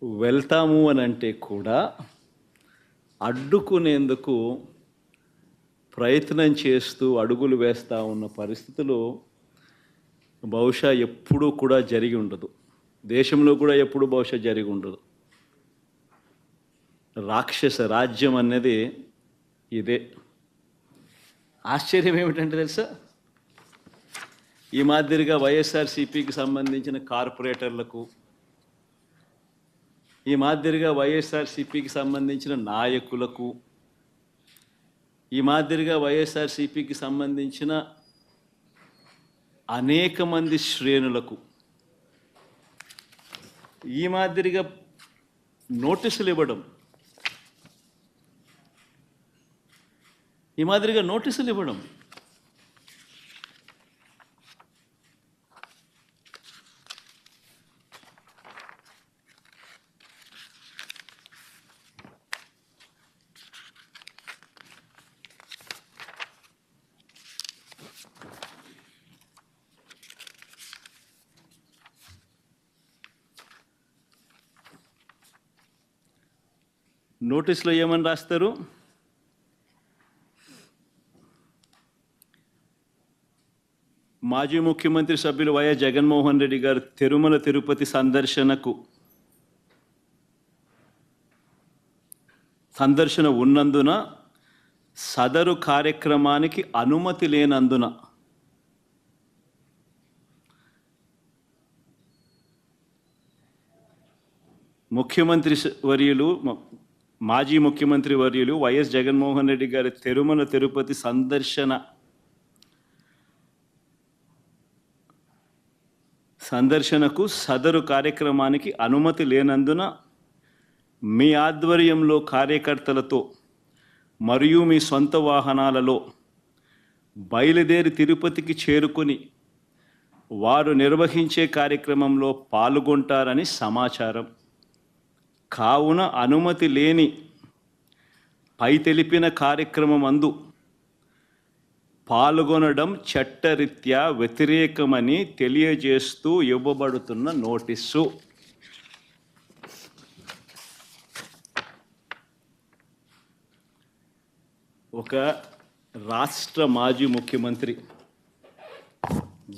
వెళ్తాము అని అంటే కూడా అడ్డుకునేందుకు ప్రయత్నం చేస్తూ అడుగులు వేస్తూ ఉన్న పరిస్థితులు బహుశా ఎప్పుడూ కూడా జరిగి ఉండదు. దేశంలో కూడా ఎప్పుడు బహుశా జరిగి ఉండదు. రాక్షస రాజ్యం అనేది ఇదే. ఆశ్చర్యం ఏమిటంటే తెలుసా, ఈ మాదిరిగా వైఎస్ఆర్సీపీకి సంబంధించిన కార్పొరేటర్లకు, ఈ మాదిరిగా వైఎస్ఆర్సీపీకి సంబంధించిన నాయకులకు, ఈ మాదిరిగా వైఎస్ఆర్సీపీకి సంబంధించిన అనేక మంది శ్రేణులకు ఈ మాదిరిగా నోటీసులు ఇవ్వడం, నోటీసులో ఏమని రాస్తారు? మాజీ ముఖ్యమంత్రి సభ్యులు వైఎస్ జగన్మోహన్ రెడ్డి గారు తిరుమల తిరుపతి సందర్శన ఉన్నందున సదరు కార్యక్రమానికి అనుమతి లేనందున మాజీ ముఖ్యమంత్రి వర్యులు వైఎస్ జగన్మోహన్ రెడ్డి గారి తిరుమల తిరుపతి సందర్శనకు సదరు కార్యక్రమానికి అనుమతి లేనందున మీ ఆధ్వర్యంలో కార్యకర్తలతో మరియు మీ సొంత వాహనాలలో బయలుదేరి తిరుపతికి చేరుకుని వారు నిర్వహించే కార్యక్రమంలో పాల్గొంటారని సమాచారం. కావున అనుమతి లేని పై తెలిపిన కార్యక్రమమందు పాల్గొనడం చట్టరీత్యా వ్యతిరేకమని తెలియజేస్తూ ఇవ్వబడుతున్న నోటీసు. ఒక రాష్ట్ర మాజీ ముఖ్యమంత్రి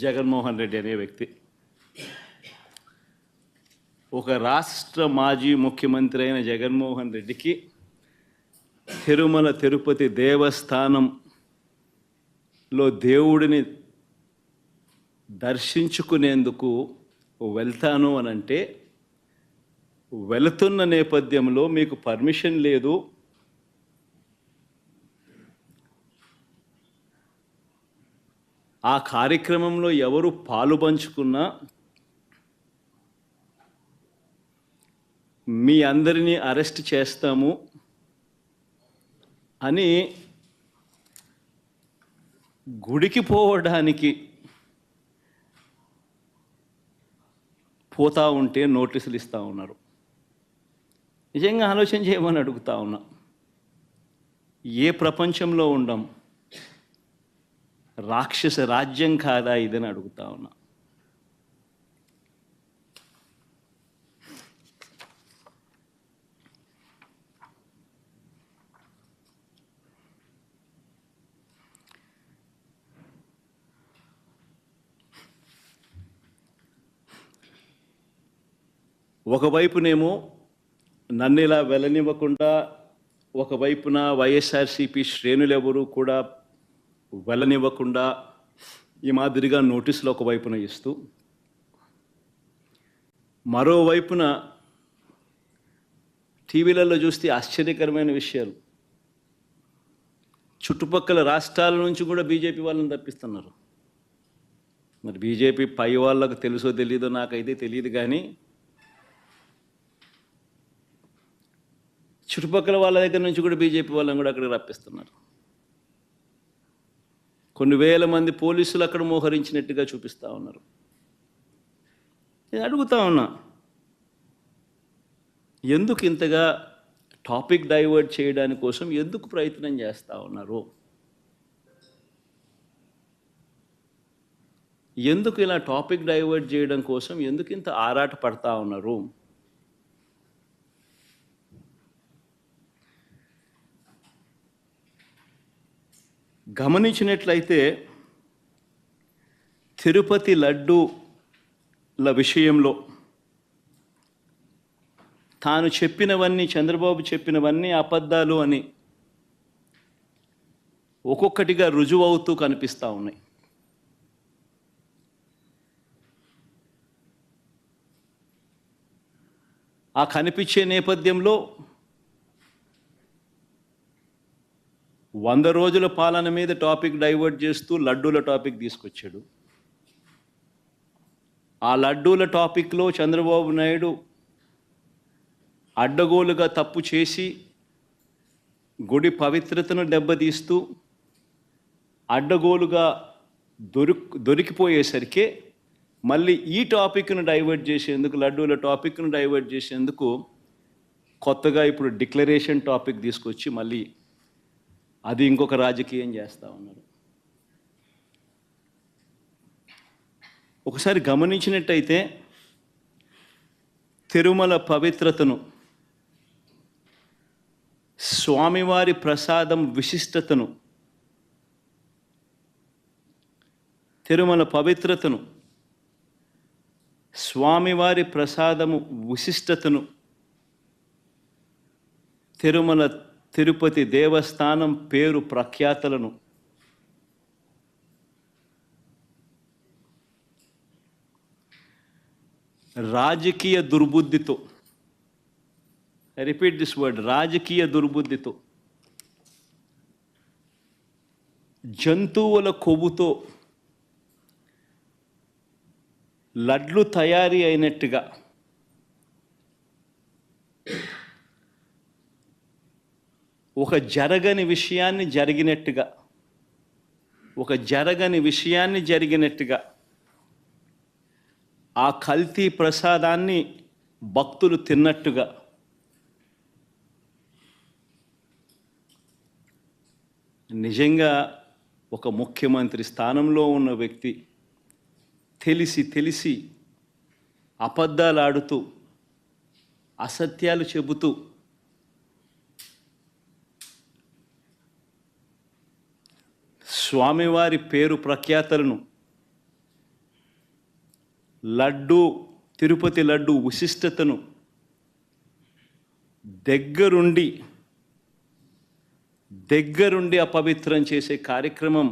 జగన్మోహన్ రెడ్డి అనే వ్యక్తి, ఒక రాష్ట్ర మాజీ ముఖ్యమంత్రి అయిన జగన్మోహన్ రెడ్డికి తిరుమల తిరుపతి దేవస్థానంలో దేవుడిని దర్శించుకునేందుకు వెళ్తాను అనంటే, వెళుతున్న నేపథ్యంలో మీకు పర్మిషన్ లేదు, ఆ కార్యక్రమంలో ఎవరు పాలుపంచుకున్నా మీ అందరినీ అరెస్ట్ చేస్తాము అని గుడికి పోవడానికి పోతా ఉంటే నోటీసులు ఇస్తూ ఉన్నారు. నిజంగా ఆలోచన చేయమని అడుగుతా ఉన్నా. ఏ ప్రపంచంలో ఉండం? రాక్షస రాజ్యం కాదా ఇదని అడుగుతా ఉన్నా. ఒకవైపునేమో నన్ను ఇలా వెళ్ళనివ్వకుండా, ఒకవైపున వైఎస్ఆర్సీపీ శ్రేణులెవరూ కూడా వెళ్ళనివ్వకుండా ఈ మాదిరిగా నోటీసులు ఒకవైపున ఇస్తూ, మరోవైపున టీవీలలో చూస్తే ఆశ్చర్యకరమైన విషయాలు, చుట్టుపక్కల రాష్ట్రాల నుంచి కూడా బీజేపీ వాళ్ళని తప్పిస్తున్నారు. మరి బీజేపీ పై వాళ్ళకు తెలుసో తెలీదో నాకైతే తెలియదు, కానీ చుట్టుపక్కల వాళ్ళ దగ్గర నుంచి కూడా బీజేపీ వాళ్ళని కూడా అక్కడికి రప్పిస్తున్నారు. కొన్ని వేల మంది పోలీసులు అక్కడ మోహరించినట్టుగా చూపిస్తూ ఉన్నారు. నేను అడుగుతా ఉన్నా, ఎందుకు ఇంతగా టాపిక్ డైవర్ట్ చేయడానికి కోసం ఎందుకు ప్రయత్నం చేస్తూ ఉన్నారు? ఎందుకు ఇలా టాపిక్ డైవర్ట్ చేయడం కోసం ఎందుకు ఇంత ఆరాట పడతా ఉన్నారు? గమనించినట్లయితే తిరుపతి లడ్డూల విషయంలో తాను చెప్పినవన్నీ, చంద్రబాబు చెప్పినవన్నీ అబద్ధాలు అని ఒక్కొక్కటిగా రుజువవుతూ కనిపిస్తూ ఉన్నాయి. ఆ కనిపించే నేపథ్యంలో 100 రోజుల పాలన మీద టాపిక్ డైవర్ట్ చేస్తూ లడ్డూల టాపిక్ తీసుకొచ్చాడు. ఆ లడ్డూల టాపిక్లో చంద్రబాబు నాయుడు అడ్డగోలుగా తప్పు చేసి గుడి పవిత్రతను దెబ్బతీస్తూ అడ్డగోలుగా దొరికిపోయేసరికి మళ్ళీ ఈ టాపిక్ను డైవర్ట్ చేసేందుకు, లడ్డూల టాపిక్ను డైవర్ట్ చేసేందుకు కొత్తగా ఇప్పుడు డిక్లరేషన్ టాపిక్ తీసుకొచ్చి మళ్ళీ అది ఇంకొక రాజకీయం చేస్తూ ఉన్నారు. ఒకసారి గమనించినట్టయితే తిరుమల పవిత్రతను, స్వామివారి ప్రసాదం విశిష్టతను, తిరుమల పవిత్రతను, స్వామివారి ప్రసాదము విశిష్టతను, తిరుపతి దేవస్థానం పేరు ప్రఖ్యాతలను రాజకీయ దుర్బుద్ధితో, ఐ రిపీట్ దిస్ వర్డ్, రాజకీయ దుర్బుద్ధితో, జంతువుల కొవ్వుతో లడ్లు తయారీ అయినట్టుగా ఒక జరగని విషయాన్ని జరిగినట్టుగా ఆ కల్తీ ప్రసాదాన్ని భక్తులు తిన్నట్టుగా నిజంగా ఒక ముఖ్యమంత్రి స్థానంలో ఉన్న వ్యక్తి తెలిసి అబద్ధాలు ఆడుతూ, అసత్యాలు చెబుతూ స్వామివారి పేరు ప్రఖ్యాతలను, తిరుపతి లడ్డు విశిష్టతను దగ్గరుండి అపవిత్రం చేసే కార్యక్రమం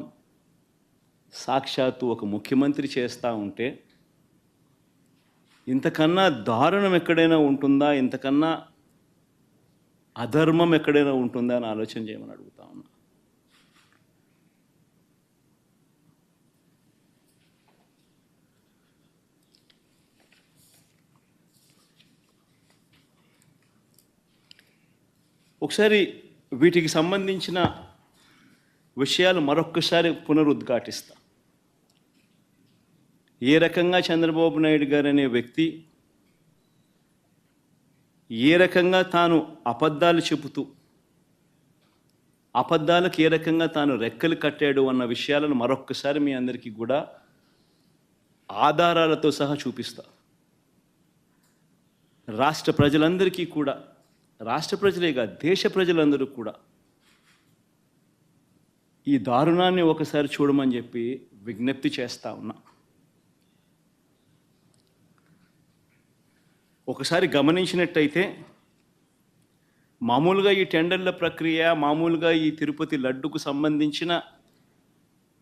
సాక్షాత్తు ఒక ముఖ్యమంత్రి చేస్తూ ఉంటే ఇంతకన్నా దారుణం ఎక్కడైనా ఉంటుందా, ఇంతకన్నా అధర్మం ఎక్కడైనా ఉంటుందా అని ఆలోచన చేయమని అడుగుతా ఉన్నా. ఒకసారి వీటికి సంబంధించిన విషయాలు మరొక్కసారి పునరుద్ఘాటిస్తా. ఏ రకంగా చంద్రబాబు నాయుడు గారు అనే వ్యక్తి ఏ రకంగా తాను అబద్ధాలు చెబుతూ అబద్ధాలకు ఏ రకంగా తాను రెక్కలు కట్టాడు అన్న విషయాలను మరొక్కసారి మీ అందరికీ కూడా ఆధారాలతో సహా చూపిస్తా. రాష్ట్ర ప్రజలందరికీ కూడా, రాష్ట్ర ప్రజలే కాదు దేశ ప్రజలందరూ కూడా ఈ దారుణాన్ని ఒకసారి చూడమని చెప్పి విజ్ఞప్తి చేస్తా ఉన్నా. ఒకసారి గమనించినట్టయితే మామూలుగా ఈ టెండర్ల ప్రక్రియ, మామూలుగా ఈ తిరుపతి లడ్డుకు సంబంధించిన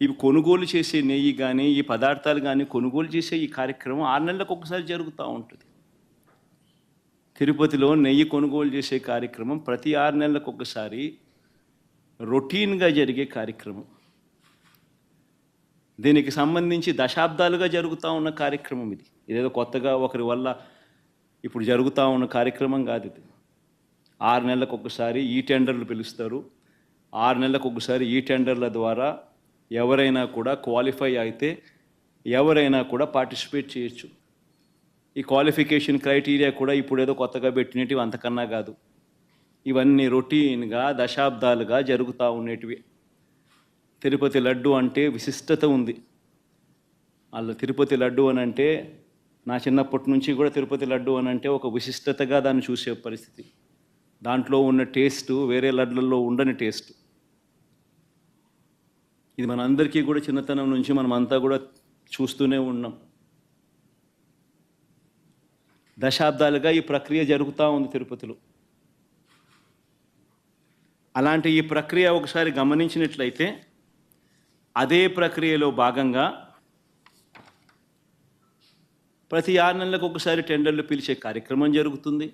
ఇవి కొనుగోలు చేసే నెయ్యి కానీ, ఈ పదార్థాలు కానీ కొనుగోలు చేసే ఈ కార్యక్రమం 6 నెలలకు ఒకసారి జరుగుతూ ఉంటుంది. తిరుపతిలో నెయ్యి కొనుగోలు చేసే కార్యక్రమం ప్రతి 6 నెలలకు ఒకసారి రొటీన్గా జరిగే కార్యక్రమం. దీనికి సంబంధించి దశాబ్దాలుగా జరుగుతూ ఉన్న కార్యక్రమం ఇది. ఇదేదో కొత్తగా ఒకరి వల్ల ఇప్పుడు జరుగుతూ ఉన్న కార్యక్రమం కాదు ఇది. 6 నెలలకు ఒకసారి ఈ టెండర్లు పిలుస్తారు. 6 నెలలకు ఒకసారి ఈ టెండర్ల ద్వారా ఎవరైనా కూడా క్వాలిఫై అయితే ఎవరైనా కూడా పార్టిసిపేట్ చేయొచ్చు. ఈ క్వాలిఫికేషన్ క్రైటీరియా కూడా ఇప్పుడు ఏదో కొత్తగా పెట్టినవి అంతకన్నా కాదు. ఇవన్నీ రొటీన్గా దశాబ్దాలుగా జరుగుతూ ఉండేటివి. తిరుపతి లడ్డు అంటే విశిష్టత ఉంది. అలా తిరుపతి లడ్డు అని అంటే నా చిన్నప్పటి నుంచి కూడా తిరుపతి లడ్డు అని అంటే ఒక విశిష్టతగా దాన్ని చూసే పరిస్థితి. దాంట్లో ఉన్న టేస్టు వేరే లడ్లలో ఉండని టేస్ట్. ఇది మనందరికీ కూడా చిన్నతనం నుంచి మనం అంతా కూడా చూస్తూనే ఉన్నాం. దశాబ్దాలుగా ఈ ప్రక్రియ జరుగుతూ ఉంది తిరుపతిలో. అలాంటి ఈ ప్రక్రియ ఒకసారి గమనించినట్లయితే అదే ప్రక్రియలో భాగంగా ప్రతి 6 నెలలకు ఒకసారి టెండర్లు పిలిచే కార్యక్రమం జరుగుతుంది.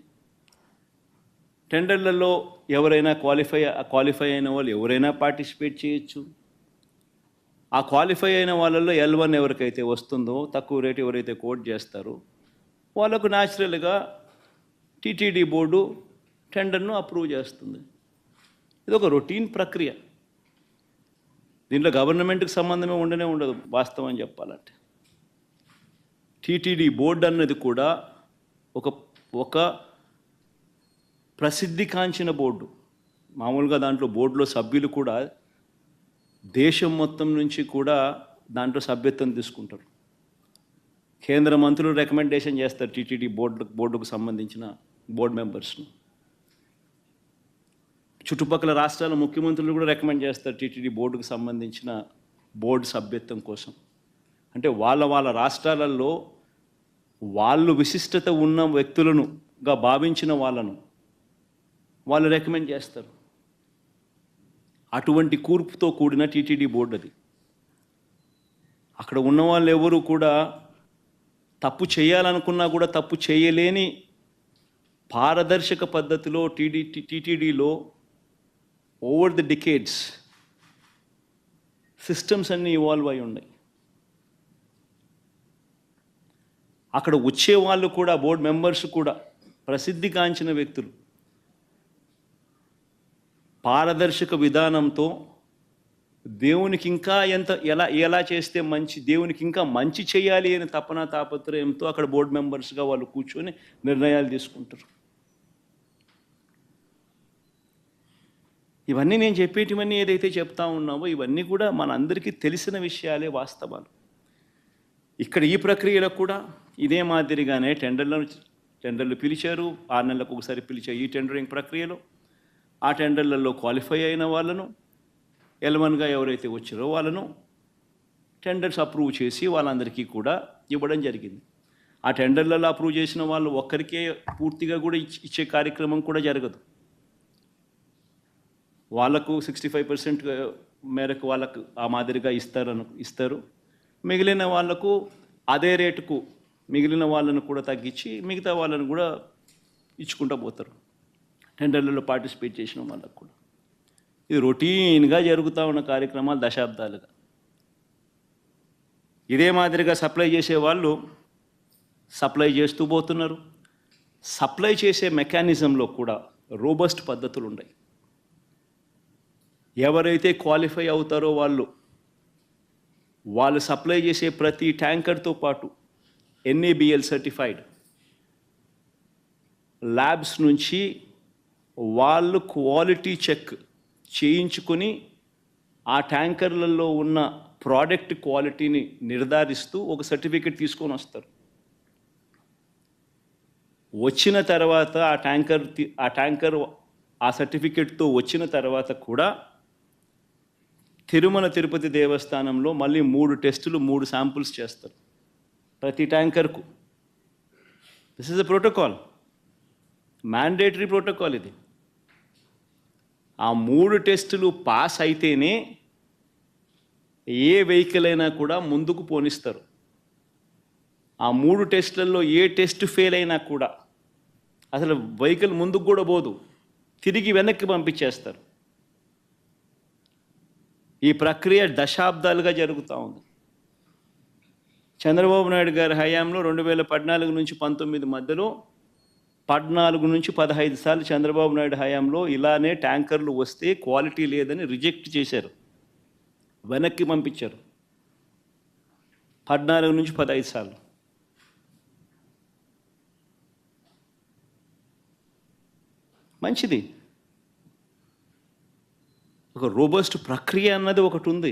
టెండర్లలో ఎవరైనా క్వాలిఫై అయిన వాళ్ళు ఎవరైనా పార్టిసిపేట్ చేయొచ్చు. ఆ క్వాలిఫై అయిన వాళ్ళల్లో L1 ఎవరికైతే వస్తుందో, తక్కువ రేటు ఎవరైతే కోట్ చేస్తారో వాళ్ళకు న్యాచురల్గా టీటీడీ బోర్డు టెండర్ను అప్రూవ్ చేస్తుంది. ఇది ఒక రొటీన్ ప్రక్రియ. దీంట్లో గవర్నమెంట్కి సంబంధమే ఉండదు వాస్తవం చెప్పాలంటే. టీటీడీ బోర్డు అన్నది కూడా ఒక ప్రసిద్ధికాంచిన బోర్డు. మామూలుగా దాంట్లో బోర్డులో సభ్యులు కూడా దేశం మొత్తం నుంచి కూడా దాంట్లో సభ్యత్వం తీసుకుంటారు. కేంద్ర మంత్రులు రికమెండేషన్ చేస్తారు టీటీడీ బోర్డుకు సంబంధించిన బోర్డు మెంబర్స్ను. చుట్టుపక్కల రాష్ట్రాల ముఖ్యమంత్రులు కూడా రికమెండ్ చేస్తారు టీటీడీ బోర్డుకు సంబంధించిన బోర్డు సభ్యత్వం కోసం. అంటే వాళ్ళ రాష్ట్రాలలో వాళ్ళు విశిష్టత ఉన్న వ్యక్తులనుగా భావించిన వాళ్ళను వాళ్ళు రికమెండ్ చేస్తారు. అటువంటి కూర్పుతో కూడిన టీటీడీ బోర్డు అది. అక్కడ ఉన్న వాళ్ళు ఎవరు కూడా తప్పు చేయాలనుకున్నా కూడా తప్పు చేయలేని పారదర్శక పద్ధతిలో టీటీడీలో ఓవర్ ది డికేడ్స్ సిస్టమ్స్ అన్నీ ఇవాల్వ్ అయి ఉన్నాయి. అక్కడ వచ్చే వాళ్ళు కూడా బోర్డు మెంబర్స్ కూడా ప్రసిద్ధిగాంచిన వ్యక్తులు. పారదర్శక విధానంతో దేవునికి ఇంకా ఎలా చేస్తే మంచి, దేవునికి ఇంకా మంచి చేయాలి అని తాపత్రయంతో అక్కడ బోర్డు మెంబర్స్గా వాళ్ళు కూర్చొని నిర్ణయాలు తీసుకుంటారు. ఇవన్నీ నేను చెప్పేటివన్నీ ఏదైతే చెప్తా ఉన్నామో ఇవన్నీ కూడా మనందరికీ తెలిసిన విషయాలే, వాస్తవాలు. ఇక్కడ ఈ ప్రక్రియలో కూడా ఇదే మాదిరిగానే టెండర్లు పిలిచారు. 6 నెలలకు ఒకసారి పిలిచే ఈ టెండరింగ్ ప్రక్రియలో ఆ టెండర్లలో క్వాలిఫై అయిన వాళ్ళను, L1గా ఎవరైతే వచ్చారో వాళ్ళను టెండర్స్ అప్రూవ్ చేసి వాళ్ళందరికీ కూడా ఇవ్వడం జరిగింది. ఆ టెండర్లలో అప్రూవ్ చేసిన వాళ్ళు ఒక్కరికే పూర్తిగా కూడా ఇచ్చే కార్యక్రమం కూడా జరగదు. వాళ్ళకు 65% మేరకు వాళ్ళకు ఆ మాదిరిగా ఇస్తారు. మిగిలిన వాళ్లకు అదే రేటుకు మిగిలిన వాళ్ళను కూడా తగ్గించి మిగతా వాళ్ళను కూడా ఇచ్చుకుంటూ పోతారు టెండర్లలో పార్టిసిపేట్ చేసిన వాళ్ళకు కూడా. ఇది రొటీన్గా జరుగుతూ ఉన్న కార్యక్రమాలు దశాబ్దాలుగా. ఇదే మాదిరిగా సప్లై చేసే వాళ్ళు సప్లై చేస్తూ పోతున్నారు. సప్లై చేసే మెకానిజంలో కూడా రోబస్ట్ పద్ధతులు ఉన్నాయి. ఎవరైతే క్వాలిఫై అవుతారో వాళ్ళు సప్లై చేసే ప్రతి ట్యాంకర్తో పాటు NABL సర్టిఫైడ్ ల్యాబ్స్ నుంచి వాళ్ళు క్వాలిటీ చెక్ చేయించుకొని ఆ ట్యాంకర్లలో ఉన్న ప్రోడక్ట్ క్వాలిటీని నిర్ధారిస్తూ ఒక సర్టిఫికెట్ తీసుకొని వస్తారు. వచ్చిన తర్వాత ఆ ట్యాంకర్ ఆ సర్టిఫికెట్తో వచ్చిన తర్వాత కూడా తిరుమల తిరుపతి దేవస్థానంలో మళ్ళీ 3 టెస్టులు 3 శాంపుల్స్ చేస్తారు ప్రతి ట్యాంకర్కు. This is a protocol, mandatory protocol ఇది. ఆ 3 టెస్టులు పాస్ అయితేనే ఏ వెహికల్ అయినా కూడా ముందుకు పోనిస్తారు. ఆ 3 టెస్టులలో ఏ టెస్ట్ ఫెయిల్ అయినా కూడా అసలు వెహికల్ ముందుకు కూడా పోదు, తిరిగి వెనక్కి పంపించేస్తారు. ఈ ప్రక్రియ దశాబ్దాలుగా జరుగుతూ ఉంది. చంద్రబాబు నాయుడు గారి హయాంలో 2014 నుంచి 19 మధ్యలో 14 నుంచి 15 సార్లు చంద్రబాబు నాయుడు హయాంలో ఇలానే ట్యాంకర్లు వస్తే క్వాలిటీ లేదని రిజెక్ట్ చేశారు, వెనక్కి పంపించారు. 14 నుంచి 15 సార్లు. మంచిది. ఒక రోబస్ట్ ప్రక్రియ అన్నది ఒకటి ఉంది.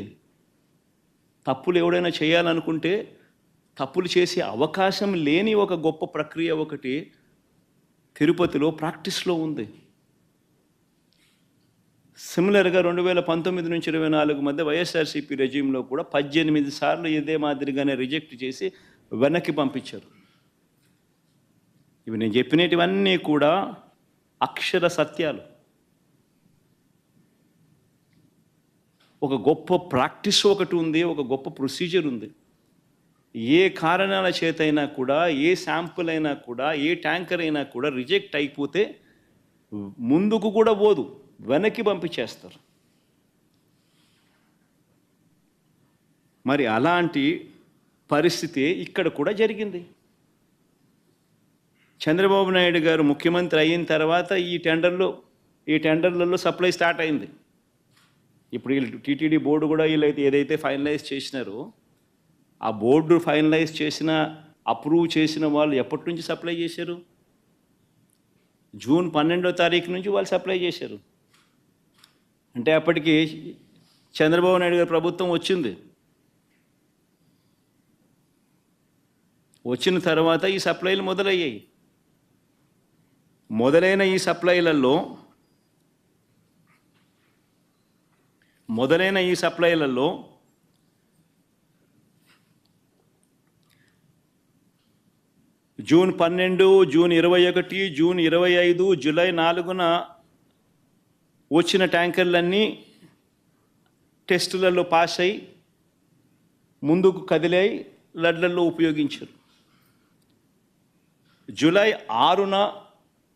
తప్పులు ఎవడైనా చేయాలనుకుంటే తప్పులు చేసే అవకాశం లేని ఒక గొప్ప ప్రక్రియ ఒకటి తిరుపతిలో ప్రాక్టీస్లో ఉంది. సిమిలర్గా 2019 నుంచి 24 మధ్య వైఎస్ఆర్సీపీ రెజ్యూమ్లో కూడా 18 సార్లు ఇదే మాదిరిగానే రిజెక్ట్ చేసి వెనక్కి పంపించారు. ఇవి నేను చెప్పినటివన్నీ కూడా అక్షర సత్యాలు. ఒక గొప్ప ప్రాక్టీస్ ఒకటి ఉంది, ఒక గొప్ప ప్రొసీజర్ ఉంది. ఏ కారణాల చేతైనా కూడా, ఏ శాంపుల్ అయినా కూడా, ఏ ట్యాంకర్ అయినా కూడా రిజెక్ట్ అయిపోతే ముందుకు కూడా పోదు, వెనక్కి పంపించేస్తారు. మరి అలాంటి పరిస్థితి ఇక్కడ కూడా జరిగింది. చంద్రబాబు నాయుడు గారు ముఖ్యమంత్రి అయిన తర్వాత ఈ టెండర్లలో సప్లై స్టార్ట్ అయింది. ఇప్పుడు వీళ్ళు టీటీడీ బోర్డు కూడా వీళ్ళైతే ఏదైతే ఫైనలైజ్ చేసినారో ఆ బోర్డు ఫైనలైజ్ చేసిన, అప్రూవ్ చేసిన వాళ్ళు ఎప్పటి నుంచి సప్లై చేశారు? జూన్ 12వ తారీఖు నుంచి వాళ్ళు సప్లై చేశారు. అంటే అప్పటికి చంద్రబాబు నాయుడు గారి ప్రభుత్వం వచ్చింది. వచ్చిన తర్వాత ఈ సప్లైలు మొదలయ్యాయి. మొదలైన ఈ సప్లైలలో జూన్ 12, జూన్ 21, జూన్ 25, జూలై 4న వచ్చిన ట్యాంకర్లన్నీ టెస్టులలో పాస్ అయి ముందుకు కదిలాయి, లడ్లలో ఉపయోగించారు. జూలై 6న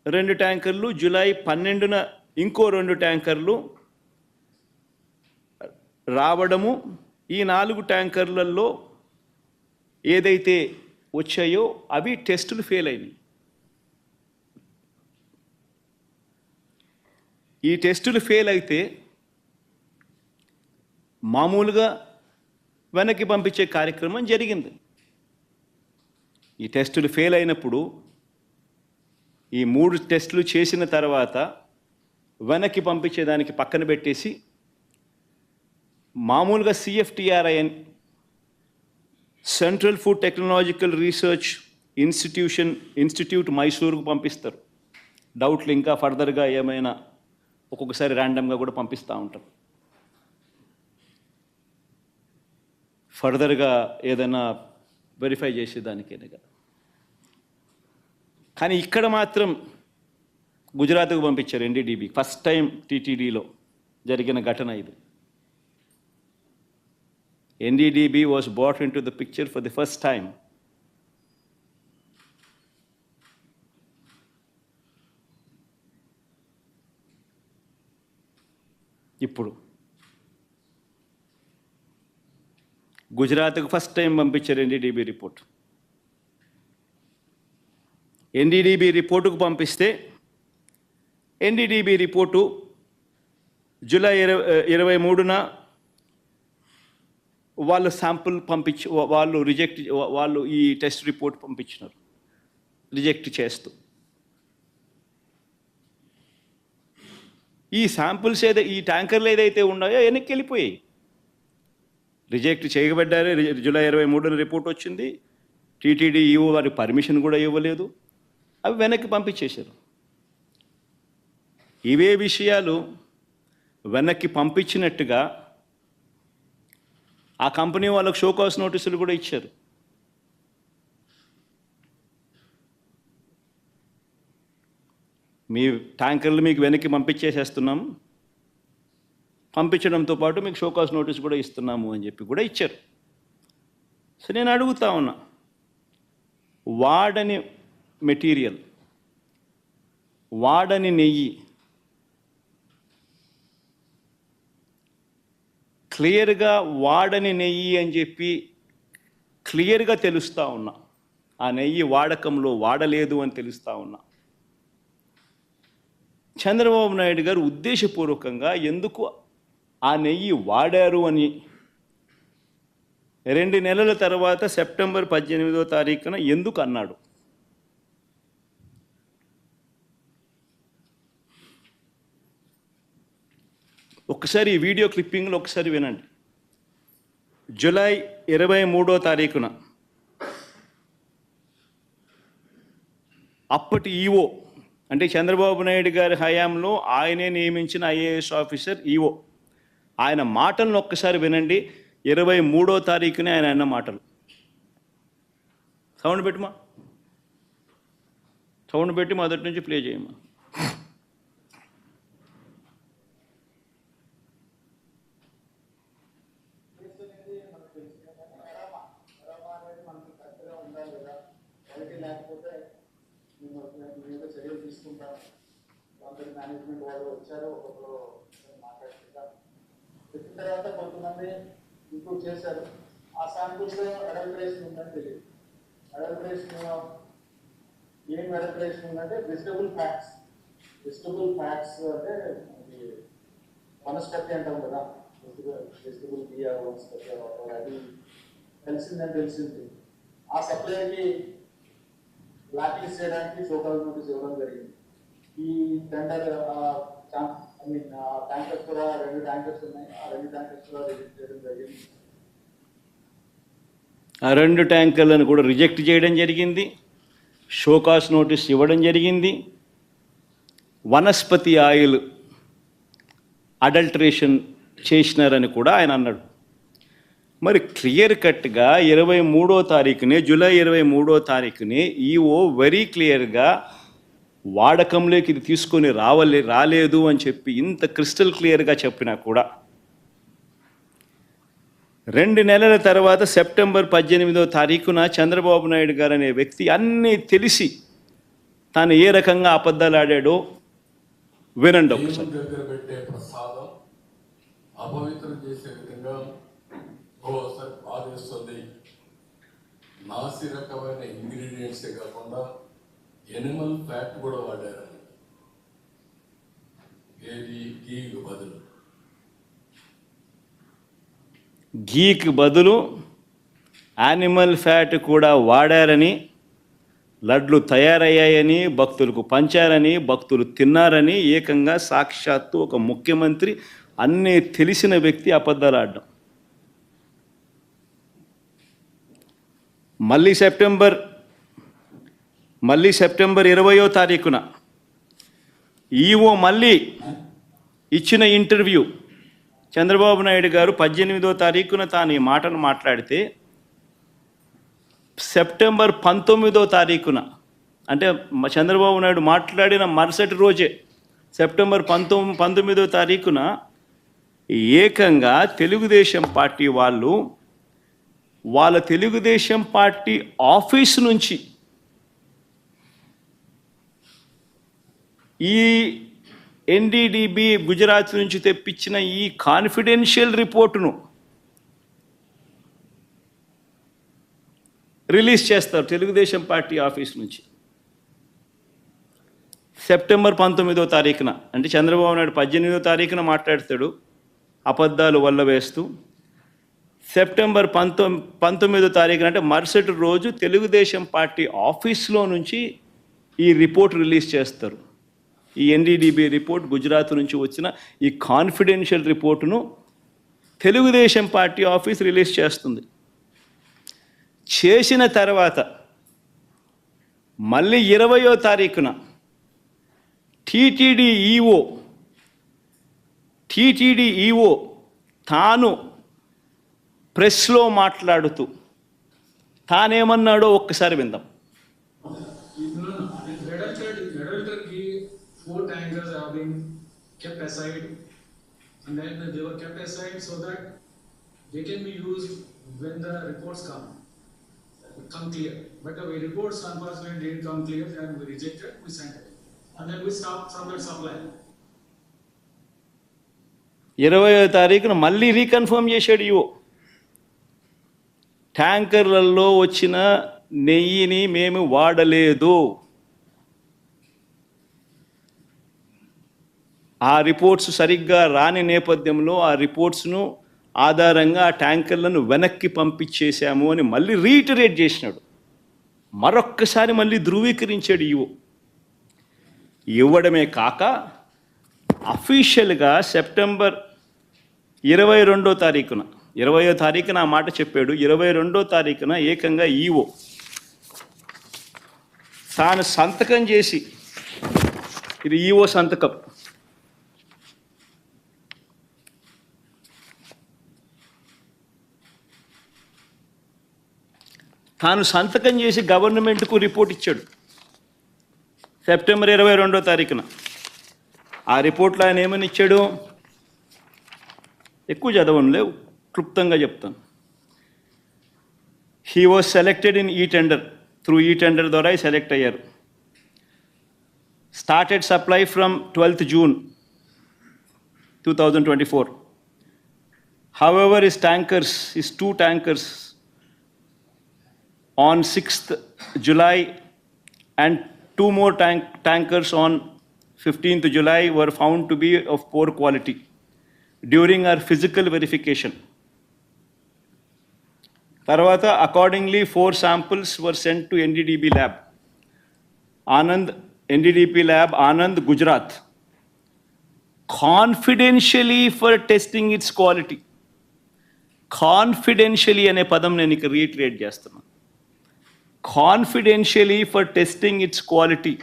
2 ట్యాంకర్లు, జూలై 12న ఇంకో 2 ట్యాంకర్లు రావడము. ఈ 4 ట్యాంకర్లలో ఏదైతే వచ్చాయో అవి టెస్టులు ఫెయిల్ అయినాయి. ఈ టెస్టులు ఫెయిల్ అయితే మామూలుగా వెనక్కి పంపించే కార్యక్రమం జరిగింది. ఈ టెస్టులు ఫెయిల్ అయినప్పుడు ఈ 3 టెస్టులు చేసిన తర్వాత వెనక్కి పంపించేదానికి పక్కన పెట్టేసి మామూలుగా CFTRI central food technological research institute మైసూరుకు పంపిస్తారు. డౌట్లు ఇంకా ఫర్దర్గా ఏమైనా ఒక్కొక్కసారి ర్యాండమ్గా కూడా పంపిస్తూ ఉంటారు. ఫర్దర్గా ఏదైనా వెరిఫై చేసేదానికేనే కదా. కానీ ఇక్కడ మాత్రం గుజరాత్కు పంపించారు NDDB. ఫస్ట్ టైం TTDలో జరిగిన ఘటన ఇది. NDDB was brought into the picture for the first time. ఇప్పుడు గుజరాత్కు ఫస్ట్ టైం పంపించారు NDDB రిపోర్ట్. NDDB రిపోర్టుకు పంపిస్తే NDDB రిపోర్టు జూలై 23న వాళ్ళు శాంపుల్ వాళ్ళు ఈ టెస్ట్ రిపోర్ట్ పంపించినారు రిజెక్ట్ చేస్తూ. ఈ శాంపుల్స్ ఈ ట్యాంకర్లు ఏదైతే ఉన్నాయో వెనక్కి వెళ్ళిపోయాయి. రిజెక్ట్ చేయబడ్డారు. జూలై 23న రిపోర్ట్ వచ్చింది. TTD ఈవో వారి పర్మిషన్ కూడా ఇవ్వలేదు. అవి వెనక్కి పంపించేశారు. ఇవే విషయాలు వెనక్కి పంపించినట్టుగా ఆ కంపెనీ వాళ్ళకు షోకాస్ నోటీసులు కూడా ఇచ్చారు. మీ ట్యాంకర్లు మీకు వెనక్కి పంపించేసేస్తున్నాము, పంపించడంతో పాటు మీకు షోకాస్ నోటీస్ కూడా ఇస్తున్నాము అని చెప్పి కూడా ఇచ్చారు. సో నేను అడుగుతా ఉన్నా, వాడని మెటీరియల్, వాడని నెయ్యి క్లియర్గా వాడని నెయ్యి అని చెప్పి క్లియర్గా తెలుస్తూ ఉన్నా. ఆ నెయ్యి వాడకంలో వాడలేదు అని తెలుస్తూ ఉన్నా. చంద్రబాబు నాయుడు గారు ఉద్దేశపూర్వకంగా ఎందుకు ఆ నెయ్యి వాడారు అని 2 నెలల తర్వాత సెప్టెంబర్ 18వ తారీఖున ఎందుకు అన్నాడు? ఒకసారి ఈ వీడియో క్లిప్పింగ్లో ఒకసారి వినండి. జూలై 23వ తారీఖున అప్పటి ఈవో అంటే చంద్రబాబు నాయుడు గారి హయాంలో ఆయనే నియమించిన ఐఏఎస్ ఆఫీసర్ ఈఓ. ఆయన మాటలను ఒక్కసారి వినండి. 23వ తారీఖునే ఆయన అన్న మాటలు. సౌండ్ పెట్టుమా, సౌండ్ పెట్టి మొదటి నుంచి ప్లే చేయమ్మా. చర్యలు తీసుకుంటాం. కొందరు మేనేజ్మెంట్ వాళ్ళు వచ్చారు, ఒకరు మాట్లాడుతుంటారు. చెప్పిన తర్వాత కొంతమంది ఇంప్రూవ్ చేశారు. ఆ శాంపుల్స్లో అడల్టరేషన్ ఉందని తెలియదు. అడల్టరేషన్ ఏం అడల్టరేషన్ ఉందంటే వెజిటబుల్ ఫ్యాట్స్. వెజిటబుల్ ఫ్యాట్స్ అంటే అది వనస్పతి అంటాం కదా, వెజిటబుల్ బియ్య వనస్పతి అది తెలిసిందని తెలిసింది. ఆ సప్లైకి బ్లాక్ లిస్ట్ చేయడానికి షోకాల్ నోటీస్ ఇవ్వడం జరిగింది. ఈ టెండర్ ట్యాంకర్స్ కూడా 2 ట్యాంకర్స్ ఉన్నాయి. ఆ 2 ట్యాంకర్స్ కూడా రిజెక్ట్ చేయడం జరిగింది. ఆ 2 ట్యాంకర్లను కూడా రిజెక్ట్ చేయడం జరిగింది. షోకాస్ నోటీస్ ఇవ్వడం జరిగింది. వనస్పతి ఆయిల్ అడల్టరేషన్ చేసినారని కూడా ఆయన అన్నాడు. మరి క్లియర్ కట్గా 23వ తారీఖునే, జూలై 23వ తారీఖునే ఈఓ వెరీ క్లియర్గా వాడకంలోకి ఇది తీసుకొని రాలేదు అని చెప్పి ఇంత క్రిస్టల్ క్లియర్గా చెప్పినా కూడా 2 నెలల తర్వాత సెప్టెంబర్ 18వ తారీఖున చంద్రబాబు నాయుడు గారు అనే వ్యక్తి అన్నీ తెలిసి తాను ఏ రకంగా అబద్ధాలు ఆడాడో వినండి ఒకసారి. దగ్గర పెట్టే ప్రసాదం అపవిత్రం చేసే విధంగా ఓసారి బాధేస్తుంది. నాసి రకమైన ఇంగ్రీడియంట్సే కాకుండా ఎనిమల్ ఫ్యాట్ కూడా వాడారు. ఏది గీకు బదులు గీకి బదులు యానిమల్ ఫ్యాట్ కూడా వాడారని, లడ్లు తయారయ్యాయని, భక్తులకు పంచారని, భక్తులు తిన్నారని ఏకంగా సాక్షాత్తు ఒక ముఖ్యమంత్రి అన్నీ తెలిసిన వ్యక్తి అబద్ధాలు ఆడడం. మళ్ళీ సెప్టెంబర్ 20వ తారీఖున ఈఓ మళ్ళీ ఇచ్చిన ఇంటర్వ్యూ, చంద్రబాబు నాయుడు గారు 18వ తారీఖున తాను ఈ మాటలు మాట్లాడితే సెప్టెంబర్ 19వ తారీఖున, అంటే చంద్రబాబు నాయుడు మాట్లాడిన మరుసటి రోజే సెప్టెంబర్ 19వ తారీఖున ఏకంగా తెలుగుదేశం పార్టీ వాళ్ళు వాళ్ళ తెలుగుదేశం పార్టీ ఆఫీస్ నుంచి ఈ ఎన్డీడీబీ గుజరాత్ నుంచి తెప్పించిన ఈ కాన్ఫిడెన్షియల్ రిపోర్టును రిలీజ్ చేస్తారు తెలుగుదేశం పార్టీ ఆఫీస్ నుంచి సెప్టెంబర్ 19వ తారీఖున. అంటే చంద్రబాబు నాయుడు 18వ తారీఖున మాట్లాడతాడు అబద్ధాలు వల్ల వేస్తూ. సెప్టెంబర్ 19వ తారీఖున అంటే మరుసటి రోజు తెలుగుదేశం పార్టీ ఆఫీస్లో నుంచి ఈ రిపోర్ట్ రిలీజ్ చేస్తారు. ఈ ఎన్డీడీబీ రిపోర్ట్, గుజరాత్ నుంచి వచ్చిన ఈ కాన్ఫిడెన్షియల్ రిపోర్టును తెలుగుదేశం పార్టీ ఆఫీస్ రిలీజ్ చేస్తుంది. చేసిన తర్వాత మళ్ళీ 20వ తారీఖున టీటీడీ ఈఓ తాను ప్రెస్లో మాట్లాడుతూ తానేమన్నాడో ఒక్కసారి విందాం. Four tankers have been kept aside, and then they were kept aside so that they can be used when the reports come clear. But the reports unfortunately didn't come clear, and we rejected, we sent it, and then we stopped from that supply. 20వ తారీఖున మళ్ళీ reconfirm చేశాడు EO. ట్యాంకర్లలో వచ్చిన నెయ్యిని మేము వాడలేదు. ఆ reports సరిగ్గా రాని నేపథ్యంలో ఆ రిపోర్ట్స్ను ఆధారంగా ఆ ట్యాంకర్లను వెనక్కి పంపించేశాము అని మళ్ళీ రీటరేట్ చేసినాడు. మరొక్కసారి మళ్ళీ ధృవీకరించాడు ఈఓ. ఇవ్వడమే కాక అఫీషియల్గా సెప్టెంబర్ 22వ తారీఖున 20వ తారీఖున ఆ మాట చెప్పాడు. 22వ తారీఖున ఏకంగా ఈఓ తాను సంతకం చేసి ఇది ఈఓ సంతకం. తాను సంతకం చేసి గవర్నమెంట్కు రిపోర్ట్ ఇచ్చాడు సెప్టెంబర్ 22వ తారీఖున. ఆ రిపోర్ట్లో ఆయన ఏమని ఇచ్చాడు? ఎక్కువ చదవనులే, క్లుప్తంగా చెప్తాను. హీ వాజ్ సెలెక్టెడ్ ఇన్ ఈ టెండర్, త్రూ ఈ టెండర్ ద్వారా సెలెక్ట్ అయ్యారు. Started supply from 12th June 2024. However, his two tankers on 6th July and two more tankers on 15th July were found to be of poor quality during our physical verification. Tarvata, accordingly, 4 samples were sent to NDDB lab. NDDP lab, Anand, Gujarat, confidentially for testing its quality. Confidentially అనే పదం నేను ఇక్కడ retreat చేస్తున్నాను. Confidentially for testing its quality.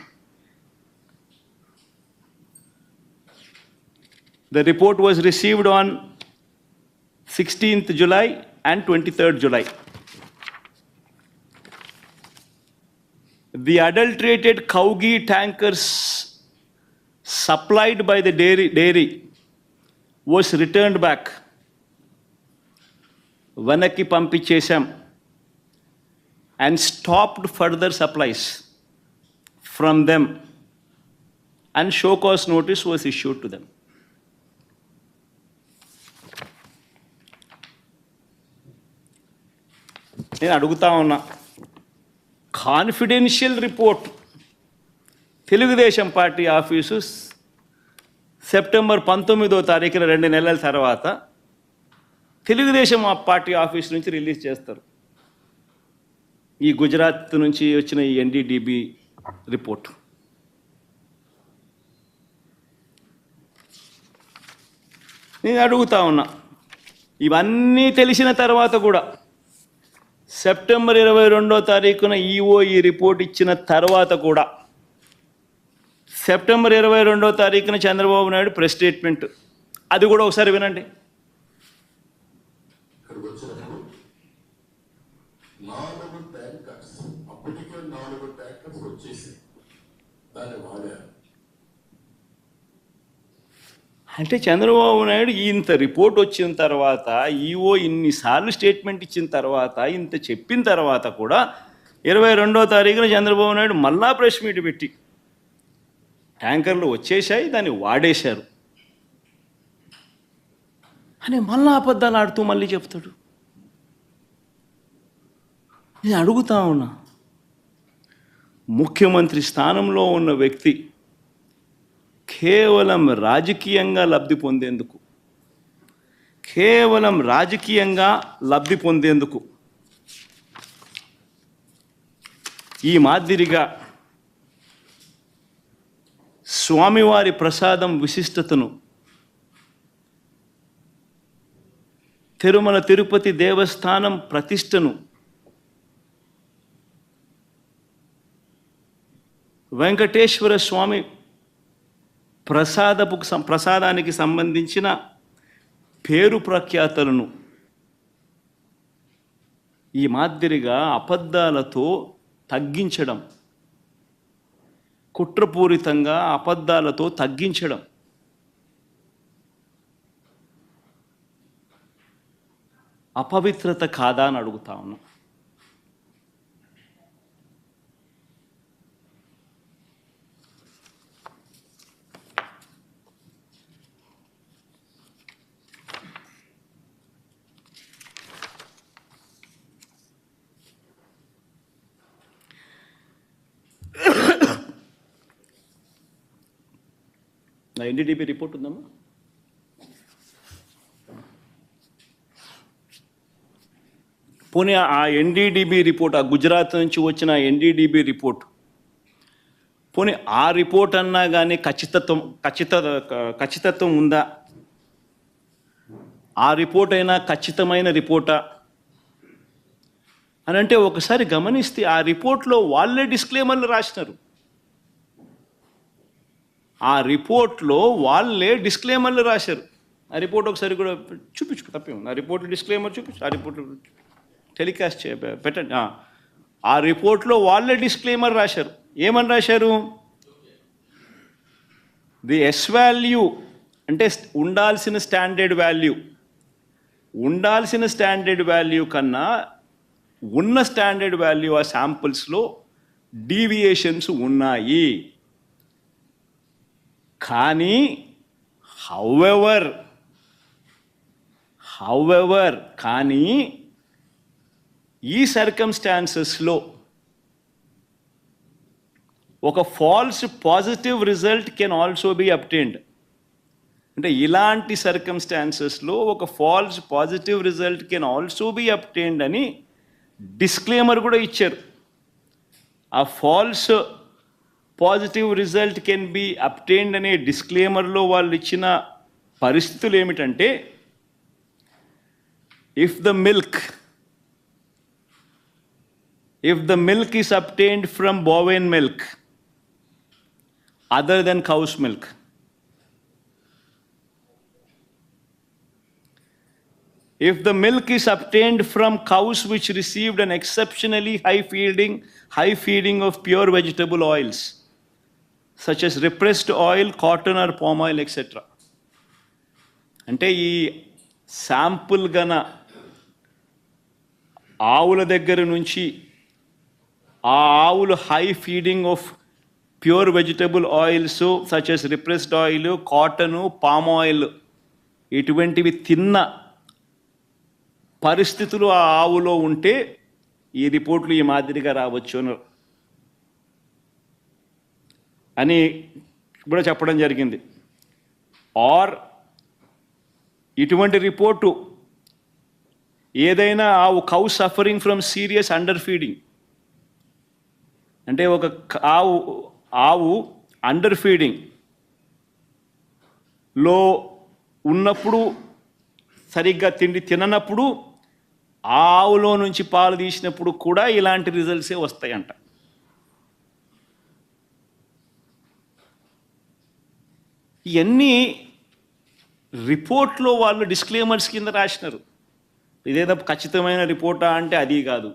The report was received on 16th July and 23rd July. The adulterated cow ghee tankers supplied by the dairy was returned back. Vanaki పంపించేశాం and stopped further supplies from them, and show cause notice was issued to them. నేను అడుగుతా ఉన్నా, confidential report Telugu Desam party office September 19వ తారీఖున 2 నెలల తర్వాత Telugu Desam party office నుంచి release చేస్తారు. ఈ గుజరాత్ నుంచి వచ్చిన ఈ ఎన్డీడీబీ రిపోర్ట్. నేను అడుగుతా ఉన్నా, ఇవన్నీ తెలిసిన తర్వాత కూడా సెప్టెంబర్ 22వ తారీఖున ఈఓ ఈ రిపోర్ట్ ఇచ్చిన తర్వాత కూడా సెప్టెంబర్ 22వ తారీఖున చంద్రబాబు నాయుడు ప్రెస్ స్టేట్మెంట్, అది కూడా ఒకసారి వినండి. ఇక్కడికి వచ్చినప్పుడు 4 ట్యాంకర్స్, అప్పటికే 4 ట్యాంకర్స్ వచ్చేసి దాన్ని వాడారు. అంటే చంద్రబాబు నాయుడు ఇంత రిపోర్ట్ వచ్చిన తర్వాత, ఈఓ ఇన్నిసార్లు స్టేట్మెంట్ ఇచ్చిన తర్వాత, ఇంత చెప్పిన తర్వాత కూడా 22వ తారీఖున చంద్రబాబు నాయుడు మళ్ళా ప్రెస్ మీట్ పెట్టి ట్యాంకర్లు వచ్చేసాయి, దాన్ని వాడేశారు అని మళ్ళా అబద్ధాలు ఆడుతూ మళ్ళీ చెప్తాడు. నేను అడుగుతా ఉన్నా, ముఖ్యమంత్రి స్థానంలో ఉన్న వ్యక్తి కేవలం రాజకీయంగా లబ్ధి పొందేందుకు ఈ మాదిరిగా స్వామివారి ప్రసాదం విశిష్టతను, తిరుమల తిరుపతి దేవస్థానం ప్రతిష్టను, వెంకటేశ్వర స్వామి ప్రసాదానికి సంబంధించిన పేరు ప్రఖ్యాతలను ఈ మాదిరిగా అబద్ధాలతో తగ్గించడం, కుట్రపూరితంగా అబద్ధాలతో తగ్గించడం అపవిత్రత కాదా అని అడుగుతా ఉన్నా. నా ఎన్డీడీబీ రిపోర్ట్ ఉందమ్మా. పోనీ ఆ ఎన్డీడీబీ రిపోర్ట్, ఆ గుజరాత్ నుంచి వచ్చిన ఎన్డీడీబీ రిపోర్ట్, పోనీ ఆ రిపోర్ట్ అన్నా కానీ ఖచ్చితత్వం ఉందా? ఆ రిపోర్ట్ అయినా ఖచ్చితమైన రిపోర్టా అని అంటే ఒకసారి గమనిస్తే ఆ రిపోర్ట్లో వాళ్ళే డిస్క్లైమర్లు రాసినారు. ఆ రిపోర్ట్లో వాళ్ళే డిస్క్లైమర్లు రాశారు. ఆ రిపోర్ట్ ఒకసారి కూడా చూపించు, తప్పే ఉంది. ఆ రిపోర్ట్లో డిస్క్లైమర్ చూపించు, ఆ రిపోర్ట్ టెలికాస్ట్ పెట్టండి. ఆ రిపోర్ట్లో వాళ్ళే డిస్క్లైమర్ రాశారు. ఏమని రాశారు? ది ఎస్ వాల్యూ అంటే ఉండాల్సిన స్టాండర్డ్ వాల్యూ కన్నా ఉన్న స్టాండర్డ్ వాల్యూ ఆ శాంపుల్స్లో డీవియేషన్స్ ఉన్నాయి. కానీ హౌఎవర్ కానీ ఈ సర్కమ్స్టాన్సెస్లో ఒక false positive result can also be obtained. అంటే ఇలాంటి సర్కమ్స్టాన్సెస్లో ఒక false positive result can also be obtained అని డిస్క్లైమర్ కూడా ఇచ్చారు. ఆ false positive result can be obtained అనే డిస్క్లైమర్లో వాళ్ళు ఇచ్చిన పరిస్థితులు ఏమిటంటే, if the milk is obtained from bovine milk other than cow's milk, if the milk is obtained from cows which received an exceptionally high feeding of pure vegetable oils such as repressed oil, cotton or palm oil, etc. అంటే ఈ sample గన ఆవుల దగ్గర నుంచి ఆ ఆవులు high feeding of pure vegetable oils such as repressed oil, cotton, palm oil ఇటువంటివి తిన్న పరిస్థితులు ఆ ఆవులో ఉంటే ఈ రిపోర్ట్లు ఈ మాదిరిగా రావచ్చు అని కూడా చెప్పడం జరిగింది. ఆర్ ఇటువంటి రిపోర్టు ఏదైనా cow suffering from serious under feeding, అంటే ఒక ఆవు అండర్ ఫీడింగ్లో ఉన్నప్పుడు, సరిగ్గా తిండి తిననప్పుడు, ఆ ఆవులో నుంచి పాలు తీసినప్పుడు కూడా ఇలాంటి రిజల్ట్సే వస్తాయంట. ఇవన్నీ రిపోర్ట్లో వాళ్ళు డిస్క్లైమర్స్ కింద రాసినారు. ఇదేదో ఖచ్చితమైన రిపోర్టా అంటే అది కాదు.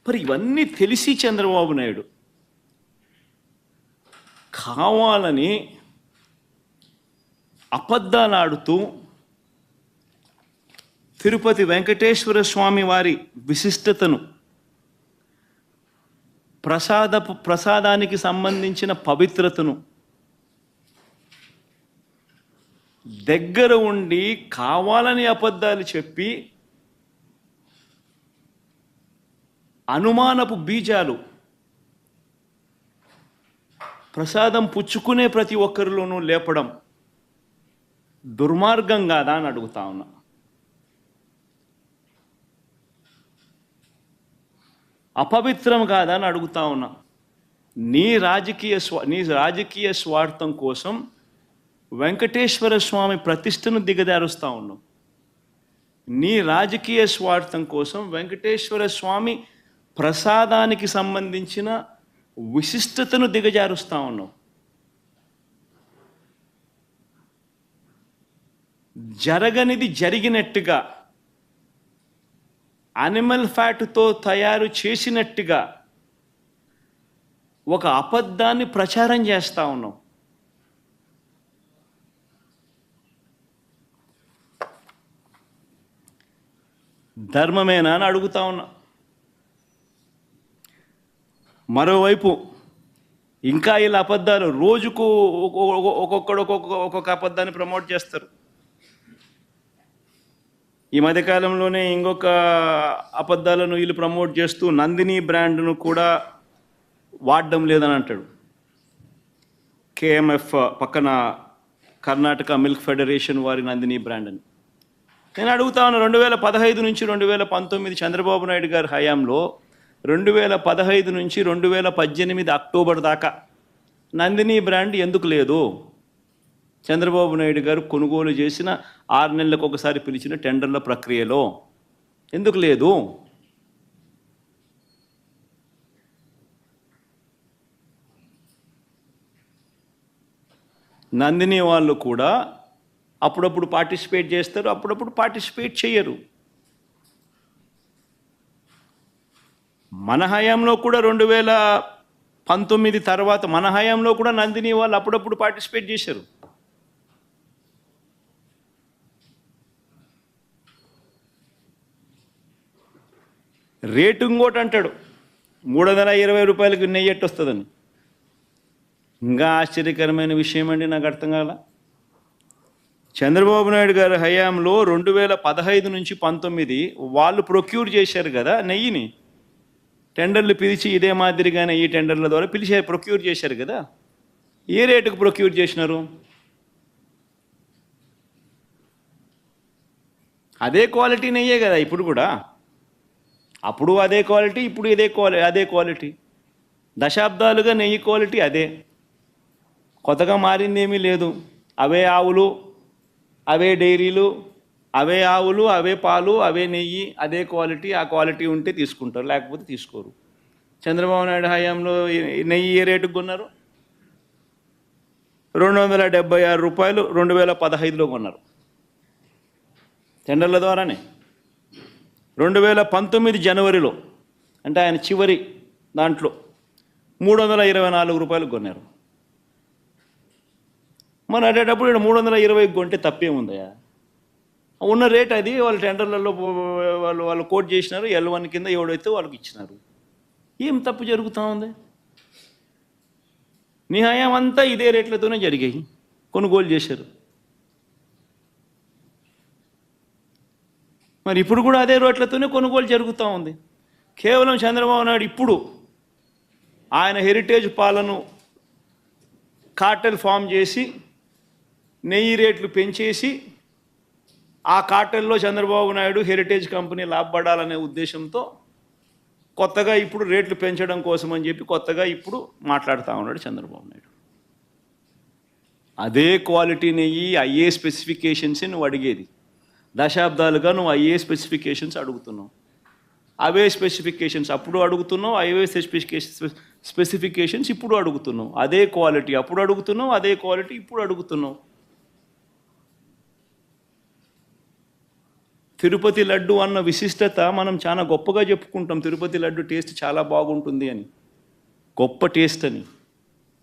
మరి ఇవన్నీ తెలిసి చంద్రబాబు నాయుడు కావాలని అబద్ధాలు ఆడుతూ తిరుపతి వెంకటేశ్వర స్వామి వారి విశిష్టతను, ప్రసాదానికి సంబంధించిన పవిత్రతను దగ్గర ఉండి కావాలని అబద్ధాలు చెప్పి అనుమానపు బీజాలు ప్రసాదం పుచ్చుకునే ప్రతి ఒక్కరిలోనూ లేపడం దుర్మార్గం కాదా అని అడుగుతా ఉన్నా. అపవిత్రం కాదా అని అడుగుతా ఉన్నా. నీ రాజకీయ స్వార్థం కోసం వెంకటేశ్వర స్వామి ప్రతిష్టను దిగజారుస్తూ ఉన్నావు. నీ రాజకీయ స్వార్థం కోసం వెంకటేశ్వర స్వామి ప్రసాదానికి సంబంధించిన విశిష్టతను దిగజారుస్తూ ఉన్నావు. జరగనిది జరిగినట్టుగా, అనిమల్ ఫ్యాట్తో తయారు చేసినట్టుగా ఒక అబద్ధాన్ని ప్రచారం చేస్తూ ఉన్నావు. ధర్మమేనా అని అడుగుతా ఉన్నా. మరోవైపు ఇంకా ఇలా అబద్ధాలు రోజుకు ఒక్కొక్క అబద్ధాన్ని ప్రమోట్ చేస్తారు. ఈ మధ్యకాలంలోనే ఇంకొక అబద్ధాలను వీళ్ళు ప్రమోట్ చేస్తూ నందిని బ్రాండ్ను కూడా వాడడం లేదని అంటాడు. కేఎంఎఫ్ పక్కన కర్ణాటక మిల్క్ ఫెడరేషన్ వారి నందిని బ్రాండ్ అని. నేను అడుగుతా ఉన్నా, 2015 నుంచి 2019 చంద్రబాబు నాయుడు గారి హయాంలో 2015 నుంచి 2018 అక్టోబర్ దాకా నందిని బ్రాండ్ ఎందుకు లేదు? చంద్రబాబు నాయుడు గారు కొనుగోలు చేసిన 6 నెలలకు ఒకసారి పిలిచిన టెండర్ల ప్రక్రియలో ఎందుకు లేదు? నందిని వాళ్ళు కూడా అప్పుడప్పుడు పార్టిసిపేట్ చేస్తారు, అప్పుడప్పుడు పార్టిసిపేట్ చేయరు. మన హయాంలో కూడా 2019 తర్వాత మన హయాంలో కూడా నందిని వాళ్ళు అప్పుడప్పుడు పార్టిసిపేట్ చేశారు. రేటు ఇంకోటి అంటాడు, 320 రూపాయలకి నెయ్యి ఎట్టు వస్తుందని. ఇంకా ఆశ్చర్యకరమైన విషయం అండి, నాకు అర్థం కాల. చంద్రబాబు నాయుడు గారి హయాంలో 2015 నుంచి 19 వాళ్ళు ప్రొక్యూర్ చేశారు కదా నెయ్యిని. టెండర్లు పిలిచి ఇదే మాదిరిగానే ఈ టెండర్ల ద్వారా పిలిచి ప్రొక్యూర్ చేశారు కదా. ఏ రేటుకు ప్రొక్యూర్ చేసినారు? అదే క్వాలిటీ నెయ్యే కదా ఇప్పుడు కూడా. అప్పుడు అదే క్వాలిటీ, ఇప్పుడు అదే క్వాలిటీ. దశాబ్దాలుగా నెయ్యి క్వాలిటీ అదే, కొత్తగా మారింది ఏమీ లేదు. అవే ఆవులు, అవే డైరీలు, అవే ఆవులు, అవే పాలు, అవే నెయ్యి, అదే క్వాలిటీ. ఆ క్వాలిటీ ఉంటే తీసుకుంటారు, లేకపోతే తీసుకోరు. చంద్రబాబు నాయుడు హయాంలో నెయ్యి ఏ రేటుకు కొన్నారు? 276 రూపాయలు 2015లో కొన్నారు టెండర్ల ద్వారానే. 2019 జనవరిలో, అంటే ఆయన చివరి దాంట్లో 324 రూపాయలు కొన్నారు. మన అటేటప్పుడు ఇక్కడ 320 కొంటే తప్పేముందయా? ఉన్న రేట్ అది. వాళ్ళు టెండర్లలో వాళ్ళు కోట్ చేసినారు, L1 కింద ఎవడైతే వాళ్ళకి ఇచ్చినారు. ఏం తప్పు జరుగుతూ ఉంది? నీ హయాం అంతా ఇదే రేట్లతోనే జరిగాయి, కొనుగోలు చేశారు. మరి ఇప్పుడు కూడా అదే రేట్లతోనే కొనుగోలు జరుగుతూ ఉంది. కేవలం చంద్రబాబు నాయుడు ఇప్పుడు ఆయన హెరిటేజ్ పాలను కార్టెల్ ఫామ్ చేసి నెయ్యి రేట్లు పెంచేసి ఆ కార్టెల్లో చంద్రబాబు నాయుడు హెరిటేజ్ కంపెనీ లాభపడాలనే ఉద్దేశంతో కొత్తగా ఇప్పుడు రేట్లు పెంచడం కోసం అని చెప్పి కొత్తగా ఇప్పుడు మాట్లాడుతూ ఉన్నాడు చంద్రబాబు నాయుడు. అదే క్వాలిటీ నెయ్యి, అయ్యే స్పెసిఫికేషన్స్ నువ్వు అడిగేది. దశాబ్దాలుగా నువ్వు అయ్యే స్పెసిఫికేషన్స్ అడుగుతున్నావు. అవే స్పెసిఫికేషన్స్ అప్పుడు అడుగుతున్నావు, అవే స్పెసిఫికేషన్స్ ఇప్పుడు అడుగుతున్నావు. అదే క్వాలిటీ అప్పుడు అడుగుతున్నావు, అదే క్వాలిటీ ఇప్పుడు అడుగుతున్నావు. తిరుపతి లడ్డు అన్న విశిష్టత మనం చాలా గొప్పగా చెప్పుకుంటాం. తిరుపతి లడ్డు టేస్ట్ చాలా బాగుంటుంది అని, గొప్ప టేస్ట్ అని.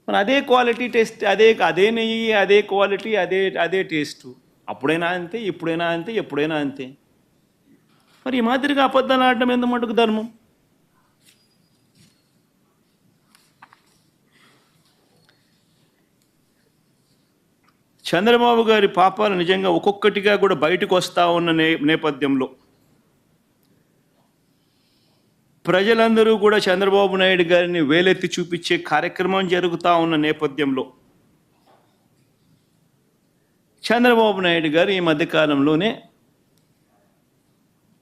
మన అదే క్వాలిటీ టేస్ట్, అదే నెయ్యి, అదే క్వాలిటీ, అదే టేస్ట్. అప్పుడైనా అంతే, ఇప్పుడైనా అంతే, ఎప్పుడైనా అంతే. మరి ఈ మాదిరిగా అబద్ధాలు ఆడటం ఎంత మటుకు ధర్మం? చంద్రబాబు గారి పాపాలు నిజంగా ఒక్కొక్కటిగా కూడా బయటకు వస్తూ ఉన్న నేపథ్యంలో ప్రజలందరూ కూడా చంద్రబాబు నాయుడు గారిని వేలెత్తి చూపించే కార్యక్రమం జరుగుతూ ఉన్న నేపథ్యంలో చంద్రబాబు నాయుడు గారు ఈ మధ్యకాలంలోనే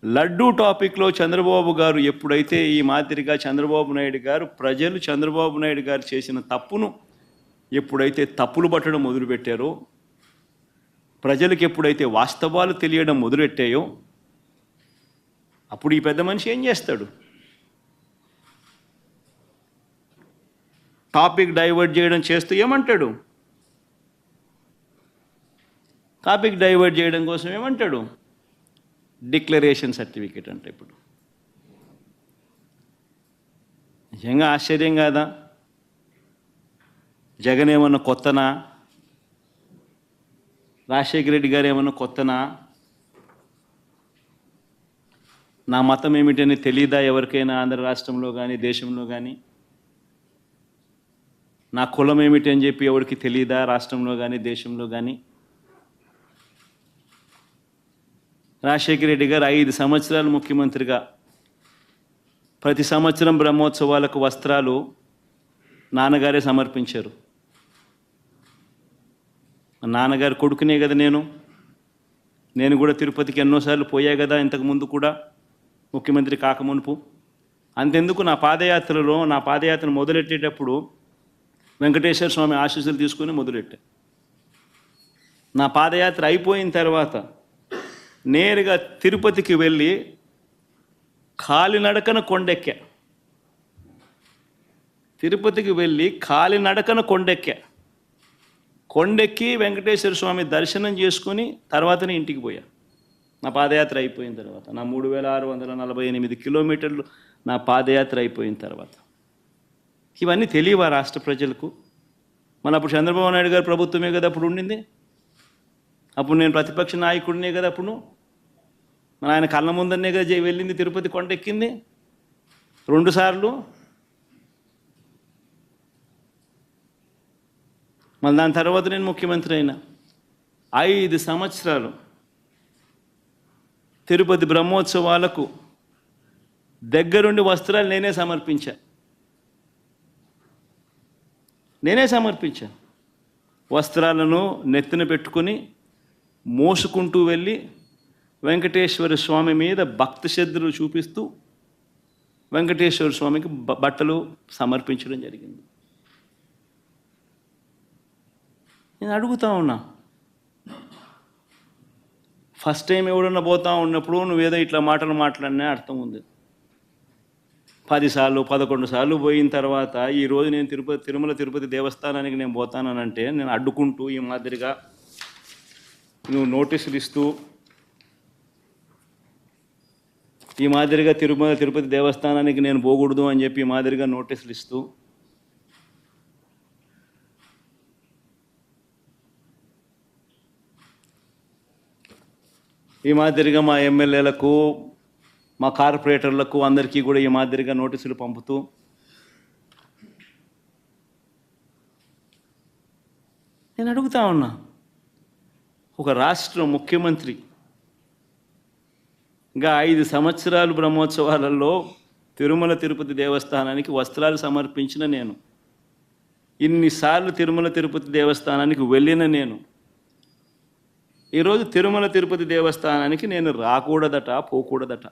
లడ్డూ టాపిక్లో చంద్రబాబు గారు ఎప్పుడైతే ఈ మాదిరిగా చంద్రబాబు నాయుడు గారు ప్రజలు చంద్రబాబు నాయుడు గారు చేసిన తప్పును ఎప్పుడైతే తప్పులు పట్టడం మొదలుపెట్టారో, ప్రజలకు ఎప్పుడైతే వాస్తవాలు తెలియడం మొదలెట్టాయో, అప్పుడు ఈ పెద్ద మనిషి ఏం చేస్తాడు? టాపిక్ డైవర్ట్ చేయడం చేస్తూ ఏమంటాడు? టాపిక్ డైవర్ట్ చేయడం కోసం ఏమంటాడు? డిక్లరేషన్ సర్టిఫికేట్ అంటే. ఇప్పుడు నిజంగా ఆశ్చర్యం కాదా? జగన్ ఏమన్నా కొత్తనా? రాజశేఖర రెడ్డి గారు ఏమన్నా కొత్తనా? నా మతం ఏమిటని తెలీదా ఎవరికైనా ఆంధ్ర రాష్ట్రంలో కానీ దేశంలో కానీ? నా కులం ఏమిటి అని చెప్పి ఎవరికి తెలీదా రాష్ట్రంలో కానీ దేశంలో కానీ? రాజశేఖర రెడ్డి గారు 5 సంవత్సరాలు ముఖ్యమంత్రిగా ప్రతి సంవత్సరం బ్రహ్మోత్సవాలకు వస్త్రాలు నాన్నగారే సమర్పించారు. నాన్నగారు కొడుకునే కదా నేను కూడా తిరుపతికి ఎన్నోసార్లు పోయా కదా ఇంతకుముందు కూడా, ముఖ్యమంత్రి కాకమునుపు. అంతెందుకు నా పాదయాత్ర మొదలెట్టేటప్పుడు వెంకటేశ్వర స్వామి ఆశీస్సులు తీసుకుని మొదలెట్టా. నా పాదయాత్ర అయిపోయిన తర్వాత నేరుగా తిరుపతికి వెళ్ళి కాలినడకన కొండెక్కా. తిరుపతికి వెళ్ళి కాలినడకన కొండెక్కా. కొండెక్కి వెంకటేశ్వర స్వామి దర్శనం చేసుకొని తర్వాతనే ఇంటికి పోయా. నా పాదయాత్ర అయిపోయిన తర్వాత, నా 3648 కిలోమీటర్లు నా పాదయాత్ర అయిపోయిన తర్వాత. ఇవన్నీ తెలియవా రాష్ట్ర ప్రజలకు? మన అప్పుడు చంద్రబాబు నాయుడు గారు ప్రభుత్వమే కదా అప్పుడు ఉండింది. అప్పుడు నేను ప్రతిపక్ష నాయకుడినే కదా అప్పుడు. మన ఆయన కళ్ళ ముందరనే కదా వెళ్ళింది, తిరుపతి కొండెక్కింది 2 సార్లు. మళ్ళీ దాని తర్వాత నేను ముఖ్యమంత్రి అయినా. 5 సంవత్సరాలు తిరుపతి బ్రహ్మోత్సవాలకు దగ్గరుండి వస్త్రాలు నేనే సమర్పించా. వస్త్రాలను నెత్తిన పెట్టుకుని మోసుకుంటూ వెళ్ళి వెంకటేశ్వర స్వామి మీద భక్తి శ్రద్ధలు చూపిస్తూ వెంకటేశ్వర స్వామికి బట్టలు సమర్పించడం జరిగింది. నేను అడుగుతా ఉన్నా, ఫస్ట్ టైం ఎవడన్నా పోతా ఉన్నప్పుడు నువ్వేదో ఇట్లా మాటలు మాట్లాడినా అర్థం ఉంది. 10 సార్లు 11 సార్లు పోయిన తర్వాత ఈరోజు నేను తిరుమల తిరుపతి దేవస్థానానికి నేను పోతానంటే నేను అడ్డుకుంటూ ఈ మాదిరిగా నువ్వు నోటీసులు ఇస్తూ ఈ మాదిరిగా తిరుమల తిరుపతి దేవస్థానానికి నేను పోకూడదు అని చెప్పి ఈ మాదిరిగా నోటీసులు ఇస్తూ ఈ మాదిరిగా మా ఎమ్మెల్యేలకు మా కార్పొరేటర్లకు అందరికీ కూడా ఈ మాదిరిగా నోటీసులు పంపుతూ నేను అడుగుతా ఉన్నా, ఒక రాష్ట్ర ముఖ్యమంత్రి ఇంకా 5 సంవత్సరాలు బ్రహ్మోత్సవాలలో తిరుమల తిరుపతి దేవస్థానానికి వస్త్రాలు సమర్పించిన నేను, ఇన్నిసార్లు తిరుమల తిరుపతి దేవస్థానానికి వెళ్ళిన నేను, ఈరోజు తిరుమల తిరుపతి దేవస్థానానికి నేను రాకూడదట, పోకూడదట.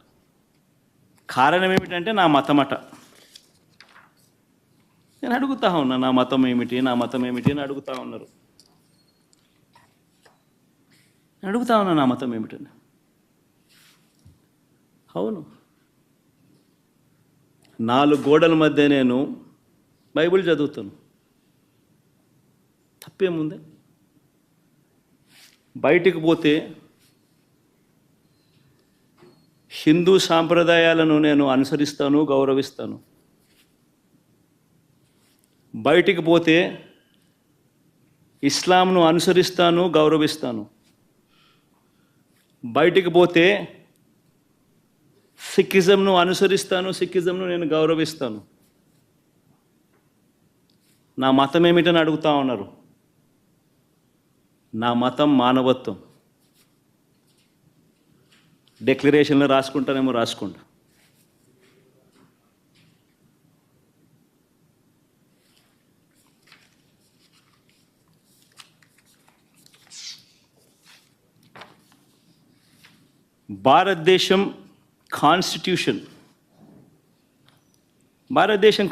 కారణం ఏమిటంటే నా మతమట. నేను అడుగుతా ఉన్నా, నా మతం ఏమిటి అని అడుగుతా ఉన్నారు. నేను అడుగుతా ఉన్నా, నా మతం ఏమిటని. అవును, 4 గోడల మధ్య నేను బైబిల్ చదువుతాను, తప్పేముంది? బయటికి పోతే హిందూ సాంప్రదాయాలను నేను అనుసరిస్తాను, గౌరవిస్తాను. బయటికి పోతే ఇస్లాంను అనుసరిస్తాను, గౌరవిస్తాను. బయటికి పోతే సిక్కిజంను అనుసరిస్తాను, సిక్కిజంను నేను గౌరవిస్తాను. నా మతం ఏమిటని అడుగుతా ఉన్నారు. నా మతం మానవత్వం. డిక్లరేషన్లో రాసుకుంటానేమో రాసుకుంటా. భారతదేశం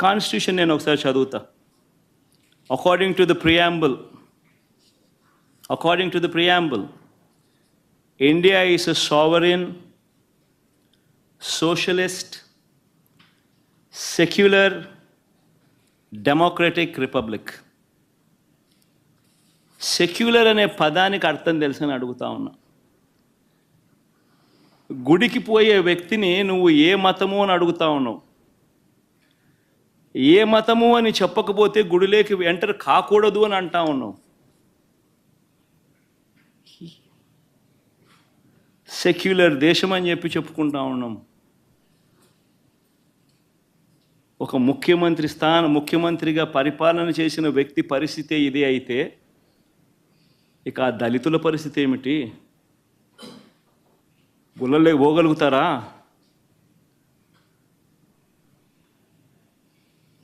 కాన్స్టిట్యూషన్ నేను ఒకసారి చదువుతా. According to the preamble, India is a sovereign, socialist, secular, democratic republic. Secular అనే పదానికి అర్థం తెలుసని అడుగుతా ఉన్నా. గుడికి పోయే వ్యక్తిని నువ్వు ఏ మతము అని అడుగుతా ఉన్నావు. ఏ మతము అని చెప్పకపోతే గుడిలోకి ఎంటర్ కాకూడదు అని అంటా ఉన్నావు. సెక్యులర్ దేశం అని చెప్పి చెప్పుకుంటా ఉన్నాం. ఒక ముఖ్యమంత్రిగా పరిపాలన చేసిన వ్యక్తి పరిస్థితి ఇది అయితే ఇక ఆ దళితుల పరిస్థితి ఏమిటి? గుళ్ళలో పోగలుగుతారా?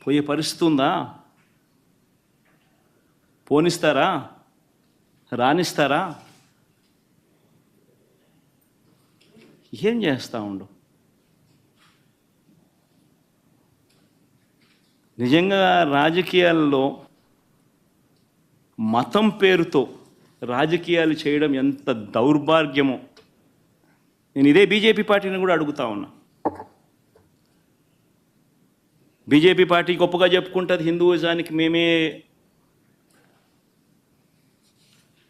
పోయే పరిస్థితి ఉందా? పోనిస్తారా? రానిస్తారా? ఏం చేస్తూ ఉండు? నిజంగా రాజకీయాల్లో మతం పేరుతో రాజకీయాలు చేయడం ఎంత దౌర్భాగ్యమో నేను ఇదే బీజేపీ పార్టీని కూడా అడుగుతా ఉన్నా. బీజేపీ పార్టీ గొప్పగా చెప్పుకుంటుంది హిందూయిజానికి మేమే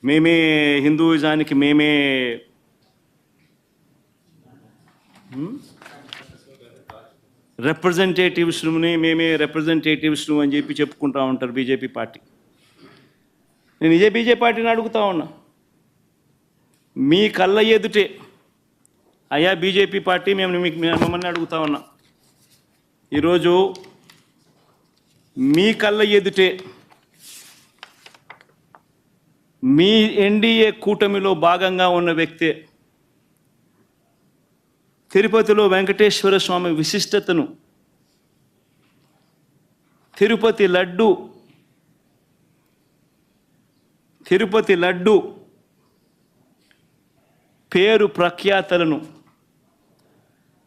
మేమే హిందూయిజానికి మేమే రిప్రజెంటేటివ్స్ని అని చెప్పి చెప్పుకుంటా ఉంటారు బీజేపీ పార్టీ. నేను ఇదే బీజేపీ పార్టీని అడుగుతా ఉన్నా, మీ కళ్ళ ఎదుటే అయ్యా బీజేపీ పార్టీ, మిమ్మల్ని అడుగుతా ఉన్నా, ఈరోజు మీ కళ్ళ ఎదుటే మీ ఎన్డీఏ కూటమిలో భాగంగా ఉన్న వ్యక్తే తిరుపతిలో వెంకటేశ్వర స్వామి విశిష్టతను, తిరుపతి లడ్డు పేరు ప్రఖ్యాతలను,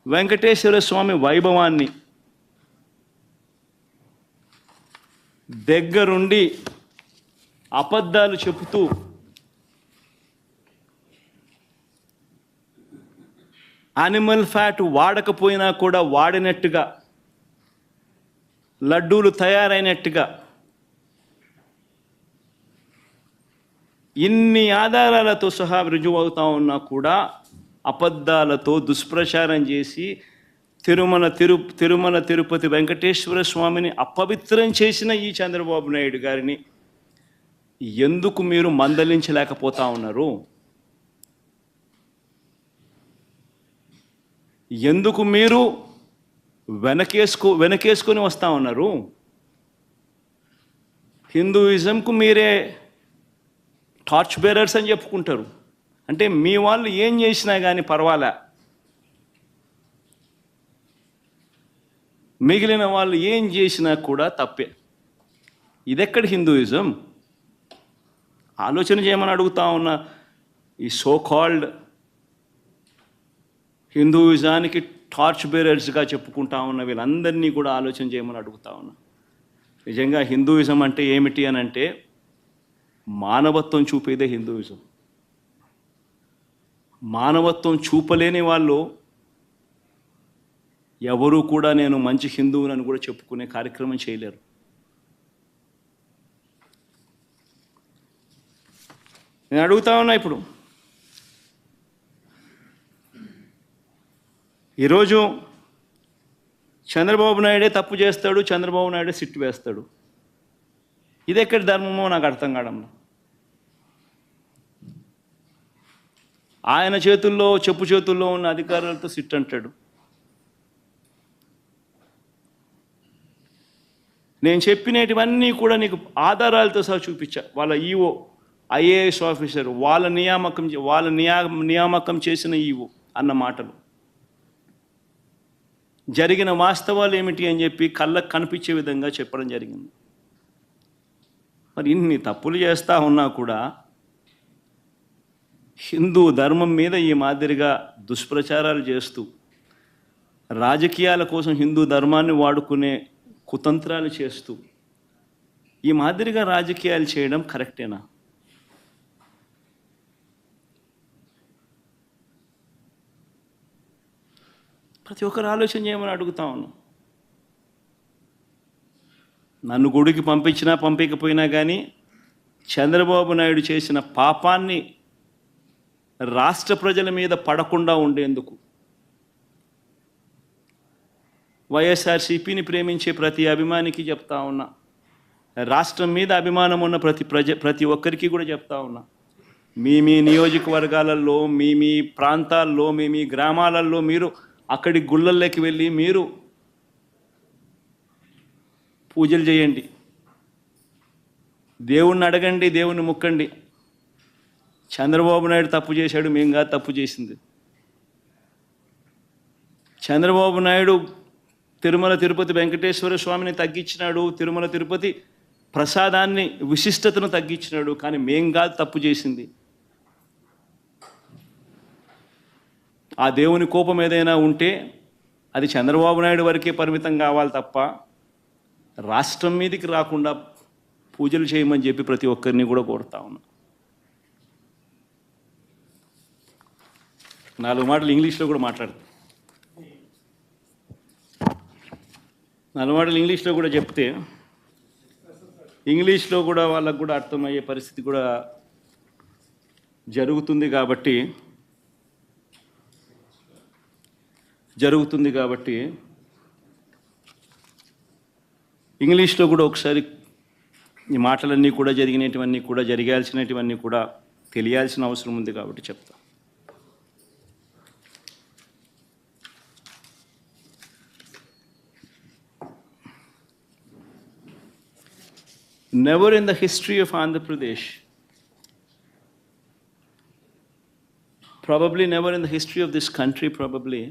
వెంకటేశ్వర స్వామి వైభవాన్ని దగ్గరుండి అబద్ధాలు చెబుతూ యానిమల్ ఫ్యాట్ వాడకపోయినా కూడా వాడినట్టుగా, లడ్డూలు తయారైనట్టుగా ఇన్ని ఆధారాలతో సహా రుజువు అవుతా ఉన్నా కూడా అబద్ధాలతో దుష్ప్రచారం చేసి తిరుమల తిరుపతి వెంకటేశ్వర స్వామిని అపవిత్రం చేసిన ఈ చంద్రబాబు నాయుడు గారిని ఎందుకు మీరు మందలించలేకపోతా ఉన్నారు? ఎందుకు మీరు వెనకేసుకొని వస్తూ ఉన్నారు? హిందూయిజంకు మీరే టార్చ్ బేరర్స్ అని చెప్పుకుంటారు. అంటే మీ వాళ్ళు ఏం చేసినా కానీ పర్వాలే, మిగిలిన వాళ్ళు ఏం చేసినా కూడా తప్పే. ఇదెక్కడ హిందూయిజం? ఆలోచన చేయమని అడుగుతా ఉన్న ఈ సో కాల్డ్ హిందూయిజానికి టార్చ్ బేరర్స్గా చెప్పుకుంటా ఉన్న వీళ్ళందరినీ కూడా ఆలోచన చేయమని అడుగుతా ఉన్నా. నిజంగా హిందూయిజం అంటే ఏమిటి అని అంటే మానవత్వం చూపేదే హిందూయిజం. మానవత్వం చూపలేని వాళ్ళు ఎవరు కూడా నేను మంచి హిందువునని కూడా చెప్పుకునే కార్యక్రమం చేయలేరు. నేను అడుగుతా ఉన్నా, ఇప్పుడు ఈరోజు చంద్రబాబు నాయుడే తప్పు చేస్తాడు, చంద్రబాబు నాయుడే సిట్టు వేస్తాడు. ఇది ఎక్కడి ధర్మమో నాకు అర్థం కావడంలో. ఆయన చెప్పు చేతుల్లో ఉన్న అధికారులతో సిట్ అంటాడు. నేను చెప్పినటువన్నీ కూడా నీకు ఆధారాలతో సహా చూపించా. వాళ్ళ ఈఓ ఐఏఎస్ ఆఫీసర్ వాళ్ళ నియామకం చేసిన ఈఓ అన్న మాటలు, జరిగిన వాస్తవాలు ఏమిటి అని చెప్పి కళ్ళకు కనిపించే విధంగా చెప్పడం జరిగింది. మరి ఇన్ని తప్పులు చేస్తూ ఉన్నా కూడా హిందూ ధర్మం మీద ఈ మాదిరిగా దుష్ప్రచారాలు చేస్తూ రాజకీయాల కోసం హిందూ ధర్మాన్ని వాడుకునే కుతంత్రాలు చేస్తూ ఈ మాదిరిగా రాజకీయాలు చేయడం కరెక్టేనా? ప్రతి ఒక్కరు ఆలోచన చేయమని అడుగుతా ఉన్నాం. నన్ను గుడికి పంపించినా పంపించకపోయినా కానీ చంద్రబాబు నాయుడు చేసిన పాపాన్ని రాష్ట్ర ప్రజల మీద పడకుండా ఉండేందుకు, వైఎస్ఆర్సీపీని ప్రేమించే ప్రతి అభిమానికి చెప్తా ఉన్నా, రాష్ట్రం మీద అభిమానం ఉన్న ప్రతి ఒక్కరికి కూడా చెప్తా ఉన్నా, మీ నియోజకవర్గాలలో, మీ ప్రాంతాల్లో, మీ గ్రామాలలో మీరు అక్కడి గుళ్ళల్లోకి వెళ్ళి మీరు పూజలు చేయండి, దేవుణ్ణి అడగండి, దేవుణ్ణి ముక్కండి. చంద్రబాబు నాయుడు తప్పు చేశాడు, మేము కాదు తప్పు చేసింది. చంద్రబాబు నాయుడు తిరుమల తిరుపతి వెంకటేశ్వర స్వామిని తగ్గించినాడు, తిరుమల తిరుపతి ప్రసాదాన్ని విశిష్టతను తగ్గించినాడు, కానీ మేం కాదు తప్పు చేసింది. ఆ దేవుని కోపం ఏదైనా ఉంటే అది చంద్రబాబు నాయుడు వరకే పరిమితం కావాలి తప్ప రాష్ట్రం మీదకి రాకుండా పూజలు చేయమని చెప్పి ప్రతి ఒక్కరిని కూడా కోరుతా ఉన్నా. 4 మాటలు ఇంగ్లీష్లో కూడా మాట్లాడతాను. 4 మాటలు ఇంగ్లీష్లో కూడా చెప్తే ఇంగ్లీష్లో కూడా వాళ్ళకు కూడా అర్థమయ్యే పరిస్థితి కూడా జరుగుతుంది కాబట్టి ఇంగ్లీష్లో కూడా ఒకసారి ఈ మాటలన్నీ కూడా జరిగినటువన్నీ కూడా జరగాల్సినటువన్నీ కూడా తెలియాల్సిన అవసరం ఉంది కాబట్టి చెప్తా. Never in the history of Andhra Pradesh, probably never in the history of this country, probably,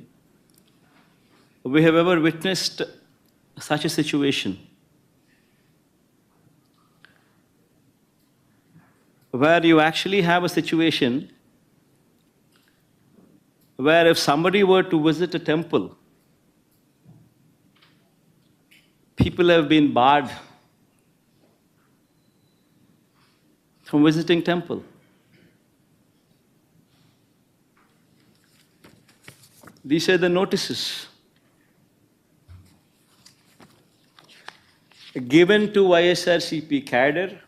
we have ever witnessed such a situation where you actually have a situation where if somebody were to visit a temple, people have been barred from visiting temple. These are the notices given to YSRCP cadre,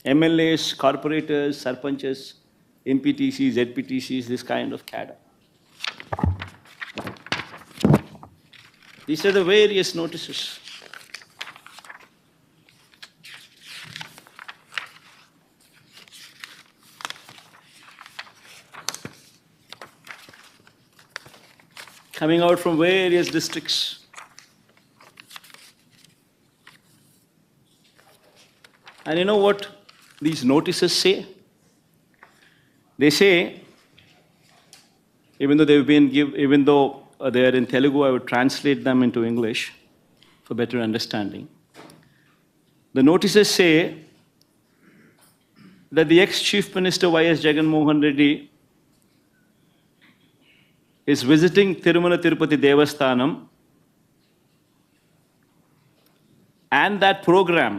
MLAs, corporators, sarpanches, MPTCs, ZPTCs, this kind of cadre. These are the various notices. Coming out from various districts. And you know what these notices say? They say, even though they are in Telugu, I would translate them into English for better understanding. The notices say that the ex-Chief Minister Y.S. Jagan Mohan Reddy is visiting Tirumala Tirupati Devasthanam, and that program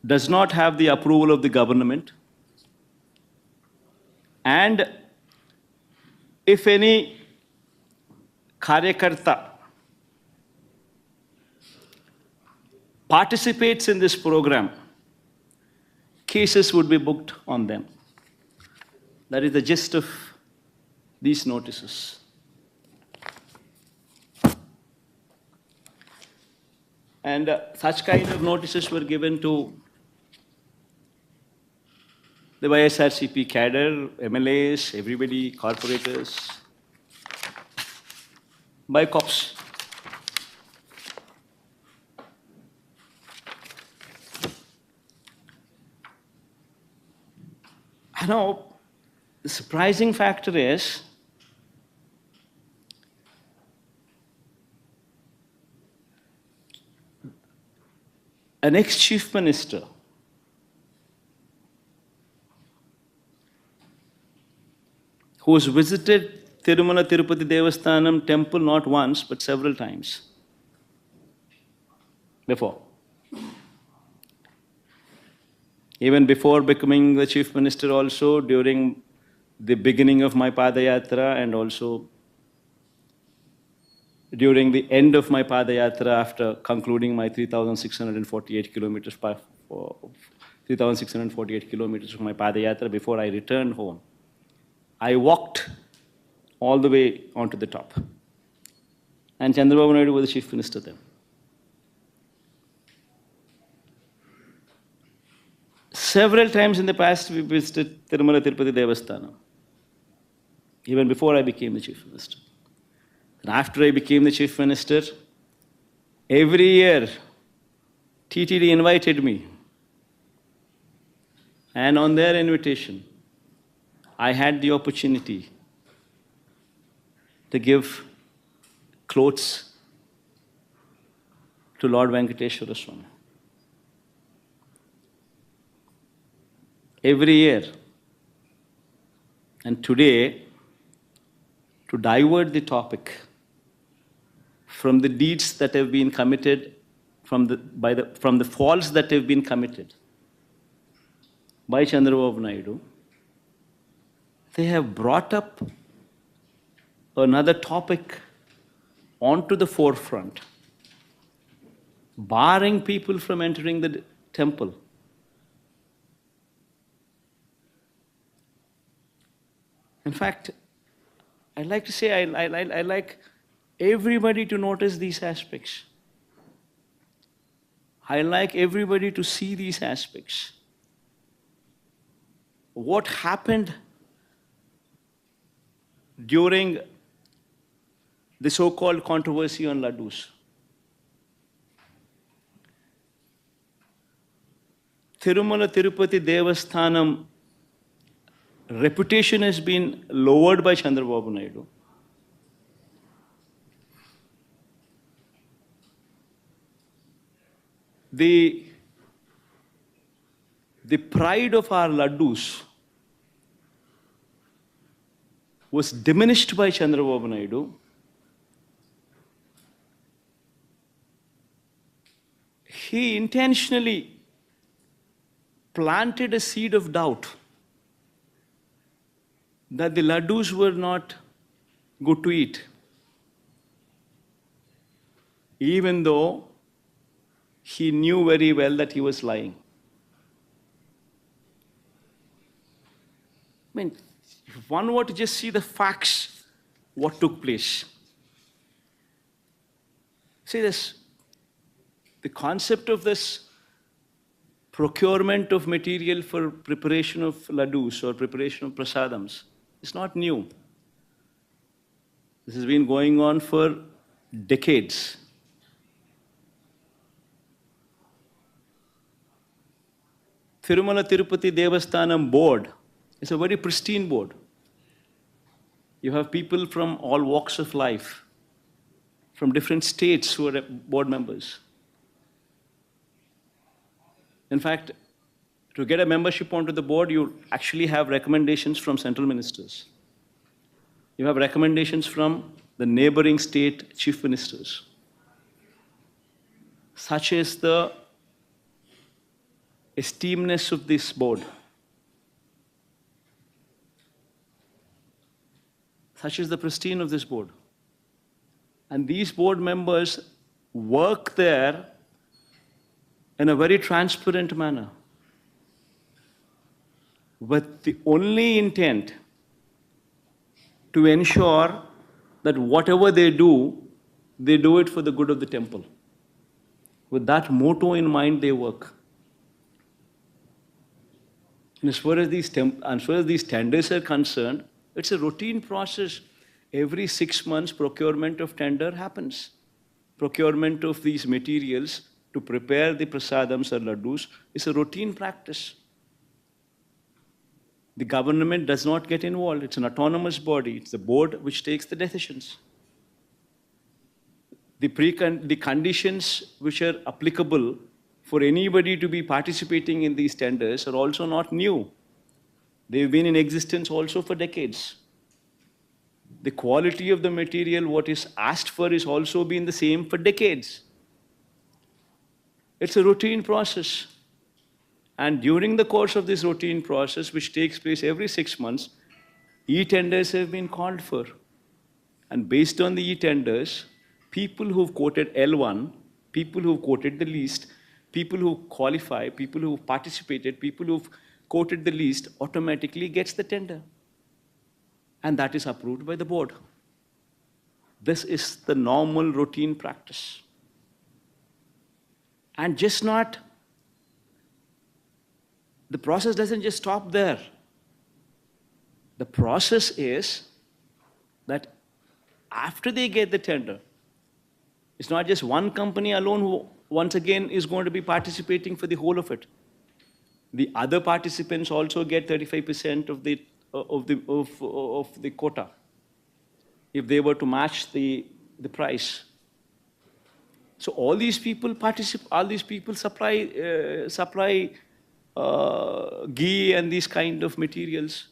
does not have the approval of the government, and if any karyakarta participates in this program, cases would be booked on them. That is the gist of these notices. And such kind of notices were given to the YSRCP cadre, MLAs, everybody, corporators, by cops. I know the surprising factor is an ex-chief minister who has visited Tirumala Tirupati Devasthanam temple not once but several times before. Even before becoming the chief minister also, during the beginning of my Padayatra and also during the end of my Padayatra after concluding my 3,648 kilometers of my Padayatra before I returned home, I walked all the way onto the top. And Chandrababu Naidu was the chief minister then. Several times in the past we visited Tirumala Tirupati Devasthanam, even before I became the chief minister. And after I became the chief minister, every year TTD invited me. And on their invitation, I had the opportunity to give clothes to Lord Venkateshwara Swami. Every year. And today, to divert the topic from the deeds that have been committed, from the faults that have been committed by Chandrababu Naidu, they have brought up another topic onto the forefront, barring people from entering the temple. In fact, I'd like to say I like everybody to notice these aspects. I like everybody to see these aspects. What happened during the so-called controversy on laddus? Tirumala Tirupati Devasthanam reputation has been lowered by Chandrababu Naidu. The pride of our laddus was diminished by Chandrababu Naidu. He intentionally planted a seed of doubt that the laddus were not good to eat, even though he knew very well that he was lying. I mean, if one were to just see the facts, what took place. See this, the concept of this procurement of material for preparation of laddus or preparation of prasadams is not new. This has been going on for decades. Tirumala Tirupati Devasthanam board is a very pristine board. You have people from all walks of life, from different states who are board members. In fact, to get a membership onto the board, you actually have recommendations from central ministers. You have recommendations from the neighboring state chief ministers. Such is the esteemness of this board. Such is the pristine of this board. And these board members work there in a very transparent manner, with the only intent to ensure that whatever they do it for the good of the temple. With that motto in mind, they work. And as far as these tenders are concerned, it's a routine process. Every 6 months, procurement of tender happens. Procurement of these materials to prepare the prasadams or laddus is a routine practice. The government does not get involved. It's an autonomous body. It's the board which takes the decisions. The conditions which are applicable for anybody to be participating in these tenders are also not new. They've been in existence also for decades. The quality of the material, what is asked for, is also been the same for decades. It's a routine process. And during the course of this routine process, which takes place every 6 months, e-tenders have been called for. And based on the e-tenders, people who've quoted L1, people who've quoted the least, people who qualify, people who've participated, people who've quoted the least, automatically gets the tender. And that is approved by the board. This is the normal routine practice. And just not, the process doesn't just stop there. The process is that after they get the tender, it's not just one company alone who once again is going to be participating for the whole of it. The other participants also get 35% of the quota if they were to match the price. So all these people supply ghee and these kind of materials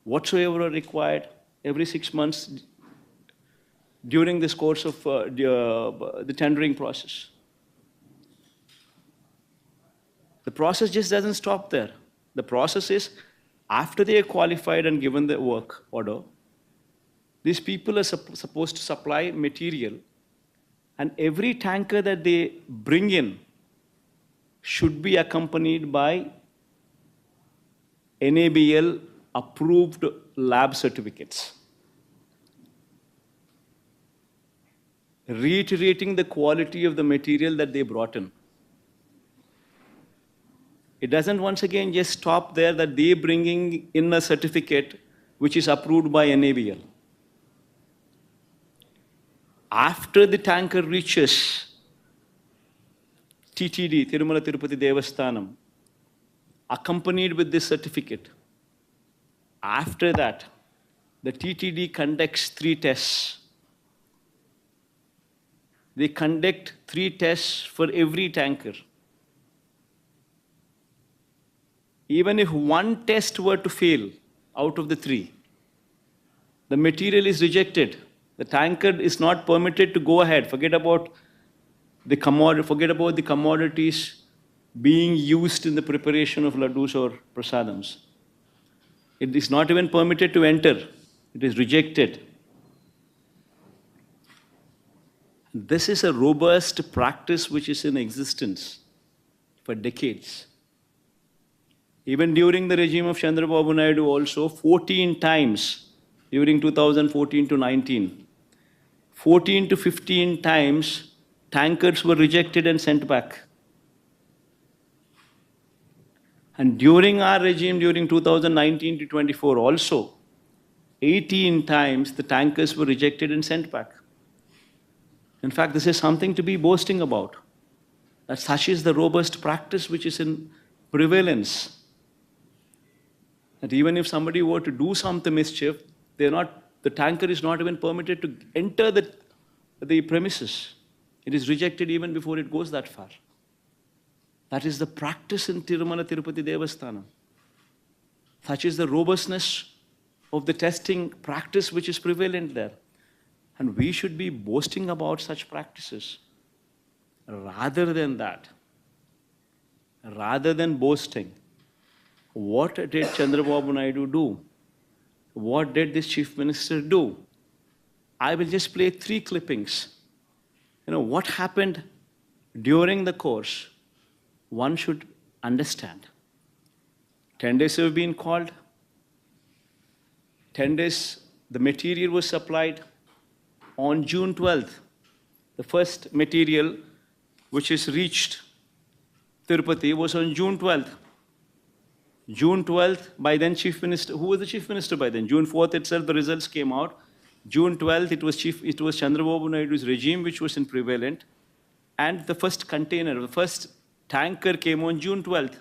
whatsoever are required every 6 months during this course of the tendering process. The process just doesn't stop there. The process is, after they are qualified and given the work order, these people are supposed to supply material, and every tanker that they bring in should be accompanied by NABL approved lab certificates, reiterating the quality of the material that they brought in. It doesn't once again just stop there that they bringing in a certificate which is approved by NABL. After the tanker reaches TTD, Tirumala Tirupati Devasthanam, accompanied with this certificate, after that, the TTD conducts 3 tests. They conduct 3 tests for every tanker. Even if one test were to fail out of the 3, the material is rejected. The tanker is not permitted to go ahead. Forget about the commodities being used in the preparation of laddus or prasadams. It is not even permitted to enter. It is rejected. This is a robust practice which is in existence for decades. Even during the regime of Chandrababu Naidu also, 14 times during 2014 to 19, 14 to 15 times tankers were rejected and sent back. And during our regime, during 2019 to 24 also, 18 times the tankers were rejected and sent back. In fact, this is something to be boasting about. That such is the robust practice which is in prevalence. That even if somebody were to do some mischief, the tanker is not even permitted to enter the premises. It is rejected even before it goes that far. That is the practice in Tirumala Tirupati Devasthanam. Such is the robustness of the testing practice which is prevalent there. And we should be boasting about such practices. Rather than that, rather than boasting, what did Chandrababu Naidu do? What did this Chief Minister do? I will just play 3 clippings. What happened during the course, one should understand. 10 days have been called. 10 days, the material was supplied. On June 12th, the first material which is reached Tirupati was on June 12th. June 12th, by then Chief Minister, who was the Chief Minister by then? June 4th itself, the results came out. June 12th, it was Chandrababu Naidu's regime which was in prevalent. And the first container, the first tanker came on June 12th.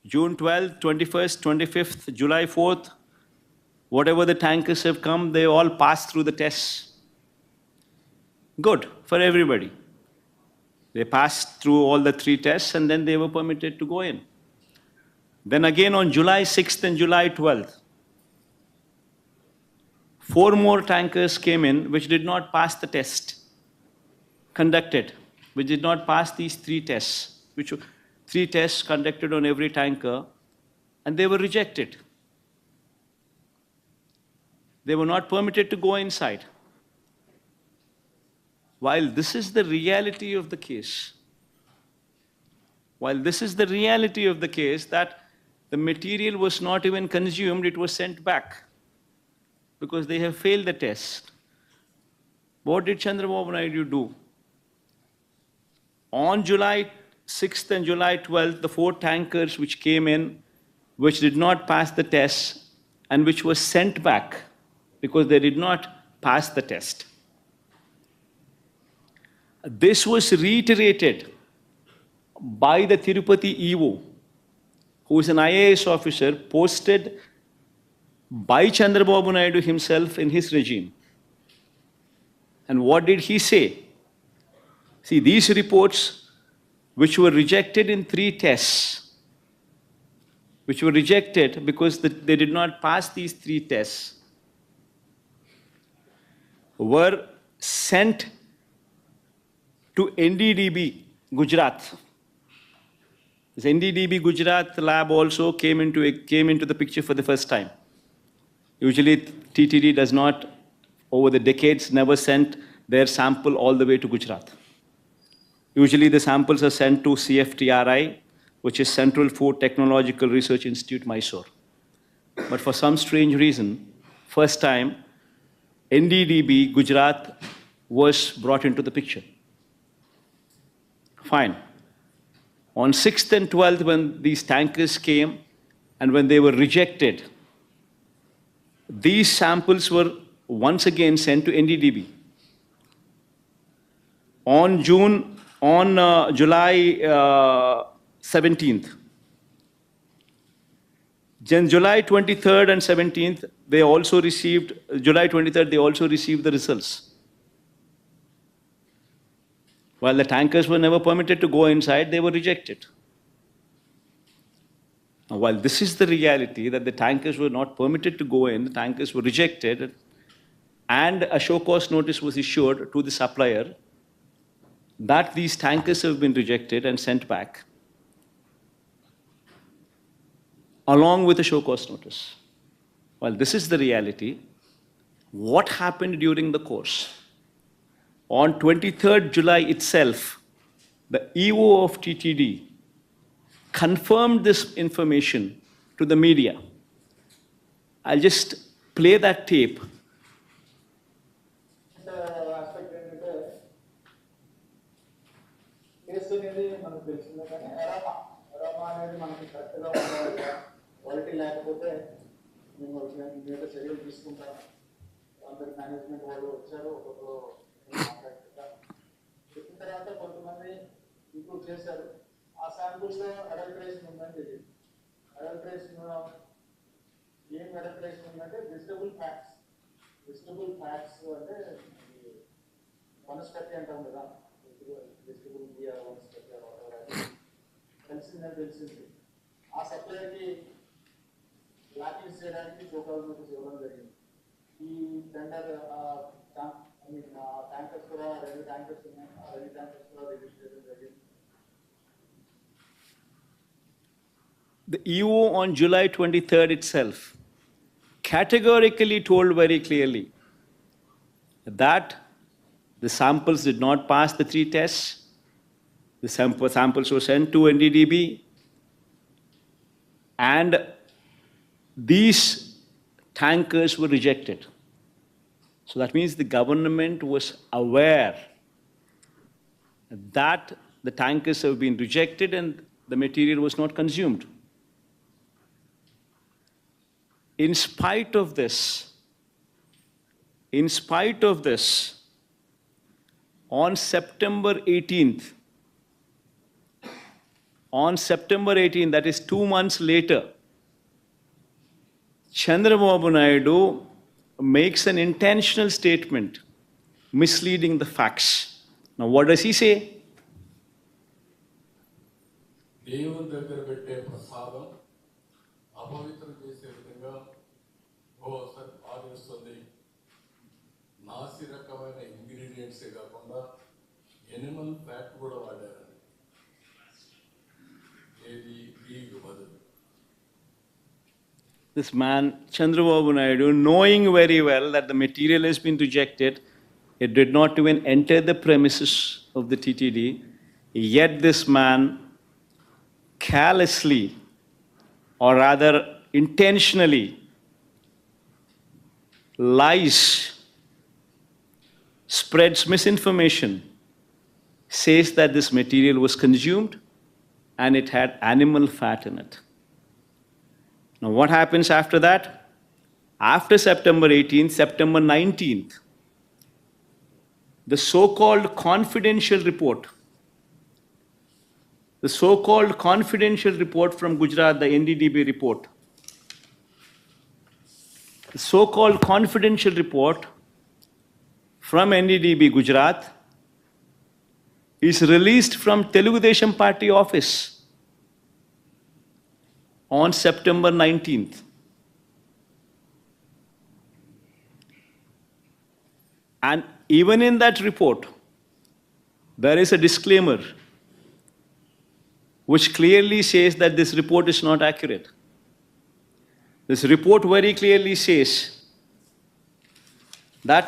June 12th, 21st, 25th, July 4th, whatever the tankers have come, they all passed through the tests. Good for everybody. They passed through all the 3 tests and then they were permitted to go in. Then again on July 6th and July 12th, 4 more tankers came in which did not pass the test conducted, which did not pass these 3 tests, which were 3 tests conducted on every tanker, and they were rejected. They were not permitted to go inside. While this is the reality of the case, that the material was not even consumed, it was sent back because they have failed the test. What did Chandrababu Naidu do? On July 6th and July 12th, the 4 tankers which came in, which did not pass the test and which were sent back because they did not pass the test. This was reiterated by the Tirupati EO, who is an IAS officer posted by Chandrababu Naidu himself in his regime. And what did he say? See, these reports, which were rejected in 3 tests, which were rejected because they did not pass these 3 tests, were sent to NDDB, Gujarat. This NDDB Gujarat lab also came into the picture for the first time. Usually TTD does not, over the decades, never sent their sample all the way to Gujarat. Usually the samples are sent to CFTRI, which is Central Food Technological Research Institute, Mysore. But for some strange reason, first time, NDDB, Gujarat, was brought into the picture. Fine. On 6th and 12th, when these tankers came and when they were rejected, these samples were once again sent to NDDB. On July 17th, then July 23rd and 17th, they also received, July 23rd, they also received the results. While the tankers were never permitted to go inside, they were rejected. Now, while this is the reality that the tankers were not permitted to go in, the tankers were rejected, and a show cause notice was issued to the supplier that these tankers have been rejected and sent back, along with a show cause notice. While this is the reality, what happened during the course? On 23rd July itself, the EO of TTD confirmed this information to the media. I'll just play that tape. Aspect ఏంటంటే case అనేది మనకు తెలిసిందే కానీ ఎరామా అనేది మనకి కరెక్ట్గా ఉండాలి, quality లేకపోతే మేము మీద చర్యలు తీసుకుంటాము. అందరి మేనేజ్మెంట్ వాళ్ళు వచ్చారు, ఒక్కొక్కరు చెప్పిన తర్వాత కొంతమంది ఇంప్రూవ్ చేశారు. ఆ శాంపుల్స్లో అడల్టరేషన్ ఉందని తెలియదు. అడల్టరేషన్ ఏం అడల్టరేషన్ ఉందంటే వెజిటబుల్ ఫ్యాట్స్. వెజిటబుల్ ఫ్యాట్స్ అంటే వనస్పతి అంటాం కదా, వెజిటబుల్ బియా వనస్పతి తెలిసింది. ఆ సప్లైకి బ్లాక్ లిస్ట్ చేయడానికి షోకాజ్ నోటీస్ ఇవ్వడం జరిగింది. ఈ టెండర్ ట్యాంకర్స్ కూడా 2 ట్యాంకర్స్ ఉన్నాయి, ఆ 2 ట్యాంకర్స్ కూడా రిలీజ్ చేయడం జరిగింది. The EO on July 23rd itself categorically told very clearly that the samples did not pass the 3 tests. The samples were sent to NDDB, and these tankers were rejected. So that means the government was aware that the tankers have been rejected and the material was not consumed. In spite of this, on September 18th, that is 2 months later, Chandrababu Naidu makes an intentional statement misleading the facts. Now, what does he say? దేవుని దగ్గర పెట్టే ప్రసాదం అపవిత్రం చేసే విధంగా ఆదేశిస్తుంది. నాసి రకమైన ఇంగ్రీడియంట్సే కాకుండా ఎనిమల్ ఫ్యాట్ కూడా వాడారు. ఏది బీగు బదులు. This man, Chandrababu Naidu, knowing very well that the material has been rejected, it did not even enter the premises of the TTD, yet this man carelessly, or rather intentionally, lies, spreads misinformation, says that this material was consumed and it had animal fat in it. Now, what happens after that? After September 18th, September 19th, the so-called confidential report from Gujarat, the NDDB report, the so-called confidential report from NDDB Gujarat is released from Telugu Desam Party office on September 19th. And even in that report, there is a disclaimer which clearly says that this report is not accurate. This report very clearly says that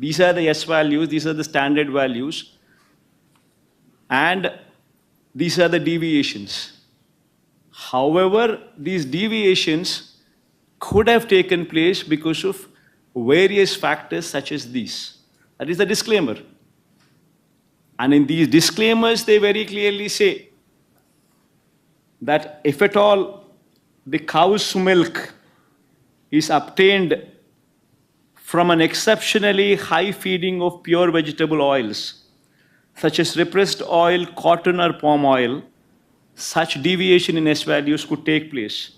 these are the S values, these are the standard values, and these are the deviations. However, these deviations could have taken place because of various factors such as these. That is the disclaimer. And in these disclaimers, they very clearly say that if at all the cow's milk is obtained from an exceptionally high feeding of pure vegetable oils, such as repressed oil, cotton, or palm oil, such deviation in S values could take place.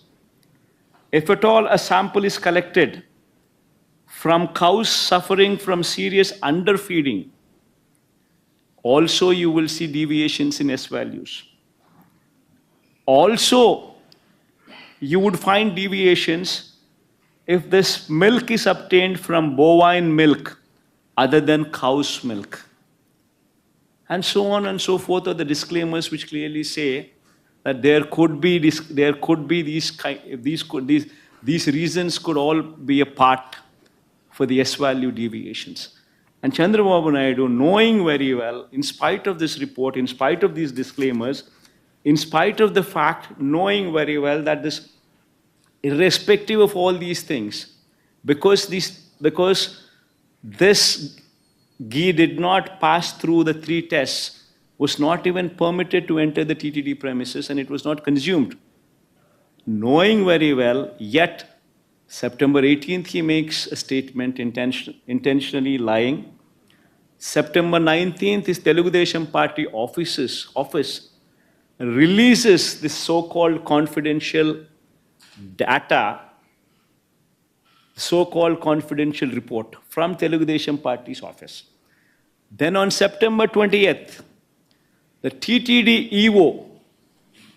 If at all a sample is collected from cows suffering from serious underfeeding, also you will see deviations in S values. Also, you would find deviations if this milk is obtained from bovine milk other than cow's milk. And so on and so forth are the disclaimers which clearly say that there could be these reasons could all be a part for the S value deviations. And Chandrababu Naidu, knowing very well, in spite of this report, in spite of these disclaimers, in spite of the fact, knowing very well that this, irrespective of all these things, because this ghee did not pass through the 3 tests, was not even permitted to enter the TTD premises, and it was not consumed. Knowing very well, yet September 18th he makes a statement intentionally lying. September 19th his Telugu Desam Party office releases this so-called confidential data, so-called confidential report from Telugu Desam Party's office. Then on September 20th, the TTD EO,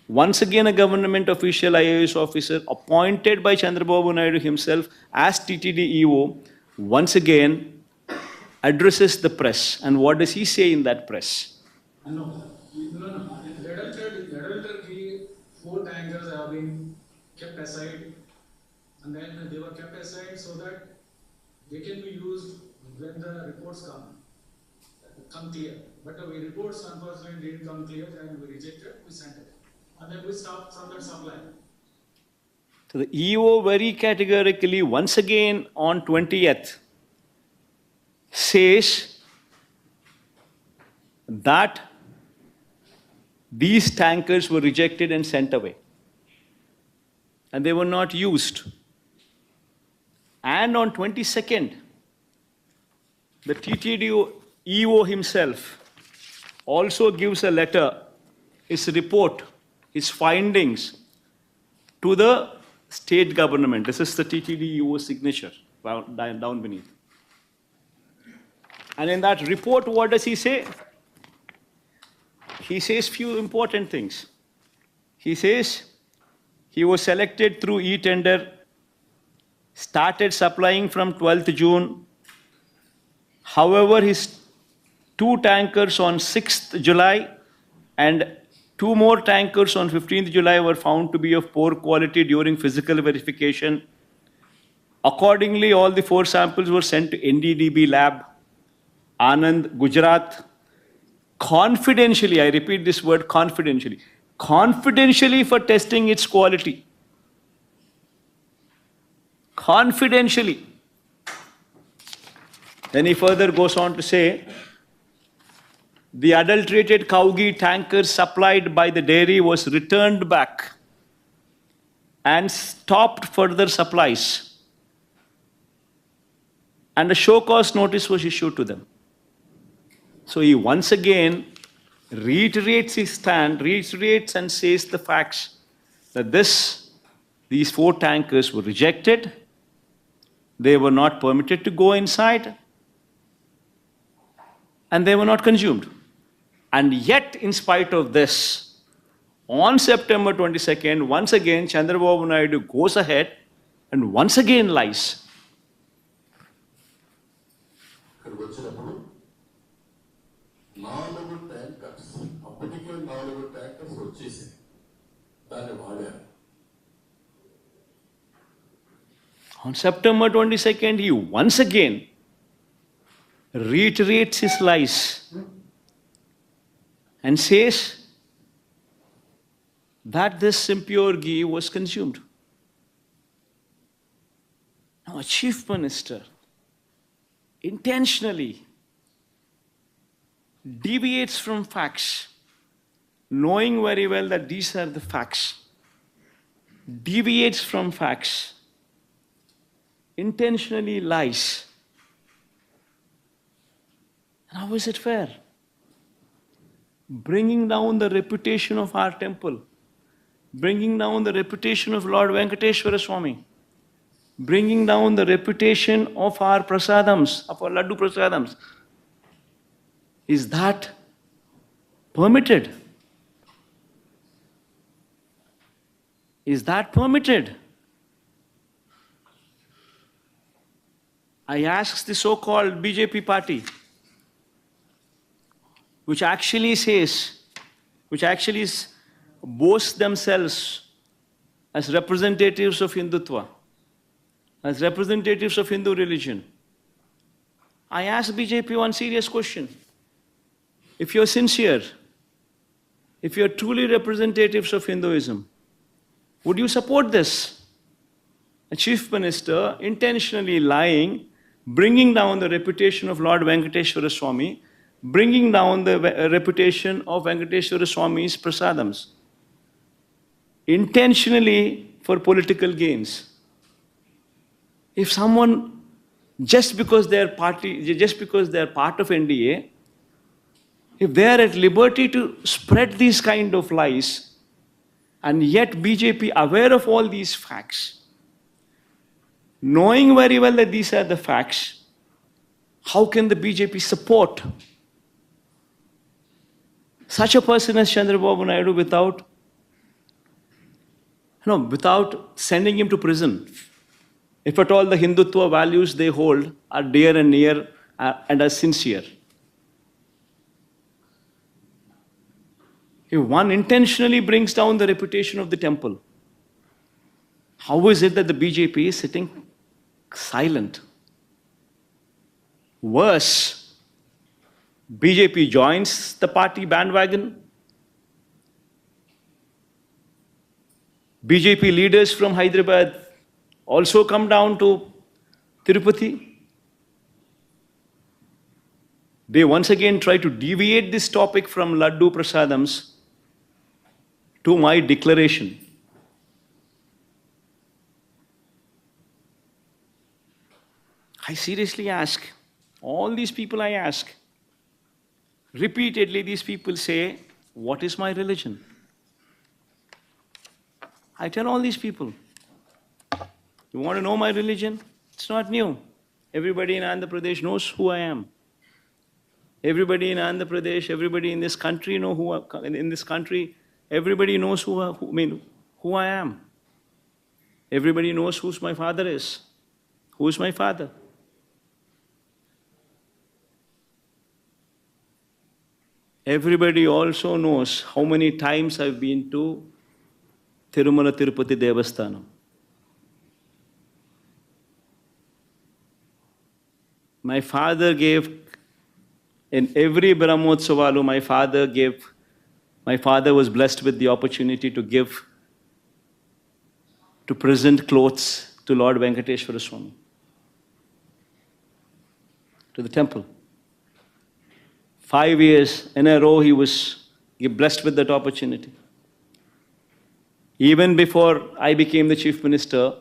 once again a government official IAS officer appointed by Chandrababu Naidu himself as TTD EO, once again addresses the press. And what does he say in that press? No. Red Alert ghee, 4 tankers have been kept aside, and then they were kept aside so that they can be used when the reports come clear. But the reports unfortunately didn't come clear, and we rejected, we sent it. And then we stopped from that supply. So the EO very categorically, once again on 20th, says that these tankers were rejected and sent away. And they were not used. And on 22nd, the TTD EO himself also gives a letter, his report, his findings to the state government. This is the TTD EO signature down beneath. And in that report, what does he say? He says few important things. He says he was selected through e-tender, started supplying from 12th June. However, his 2 tankers on 6th July and 2 more tankers on 15th July were found to be of poor quality during physical verification. Accordingly, all the 4 samples were sent to NDDB lab, Anand, Gujarat, confidentially, I repeat this word confidentially for testing its quality. Confidentially. Then he further goes on to say, the adulterated cow ghee tanker supplied by the dairy was returned back and stopped further supplies. And a show cause notice was issued to them. So he once again reiterates his stand, reiterates and says the facts that these 4 tankers were rejected, they were not permitted to go inside, and they were not consumed. And yet, in spite of this, on September 22nd, once again, Chandrababu Naidu goes ahead and once again lies. ఇక్కడికి వచ్చినప్పుడు 4 tankers, అప్పటికే 4 tankers వచ్చేసాయి, దాన్ని వాడారు. On September 22nd, he once again reiterates his lies and says that this impure ghee was consumed. Now, a chief minister intentionally deviates from facts, knowing very well that these are the facts, deviates from facts, intentionally lies. And how is it fair? Bringing down the reputation of our temple, bringing down the reputation of Lord Venkateshwara Swami, bringing down the reputation of our prasadams, of our laddu prasadams. Is that permitted? Is that permitted? I ask the so-called BJP party, which actually boasts themselves as representatives of Hindutva, as representatives of Hindu religion. I ask BJP one serious question. If you're sincere, if you're truly representatives of Hinduism, would you support this? A chief minister intentionally lying, bringing down the reputation of Lord Venkateshwara Swami, bringing down the reputation of Venkateshwara Swami's prasadams, intentionally for political gains. If someone, just because they're part of NDA, if they are at liberty to spread these kind of lies, and yet BJP aware of all these facts, knowing very well that these are the facts, how can the BJP support such a person as Chandrababu Naidu without sending him to prison? If at all the Hindutva values they hold are dear and near and are sincere. If one intentionally brings down the reputation of the temple, how is it that the BJP is sitting silent? Worse, BJP joins the party bandwagon. BJP leaders from Hyderabad also come down to Tirupati. They once again try to deviate this topic from Laddu Prasadams to my declaration. I seriously ask, all these people I ask, repeatedly these people say, what is my religion? I tell all these people, you want to know my religion? It's not new. Everybody in Andhra Pradesh knows who I am. Everybody in Andhra Pradesh, everybody in this country everybody knows who I am. Everybody knows who my father is. Who is my father? Everybody also knows how many times I've been to Tirumala Tirupati Devasthanam. My father gave, in every Brahmotsavalu, my father was blessed with the opportunity to present clothes to Lord Venkateshwara Swami, to the temple. 5 years in a row he was blessed with that opportunity. Even before I became the chief minister,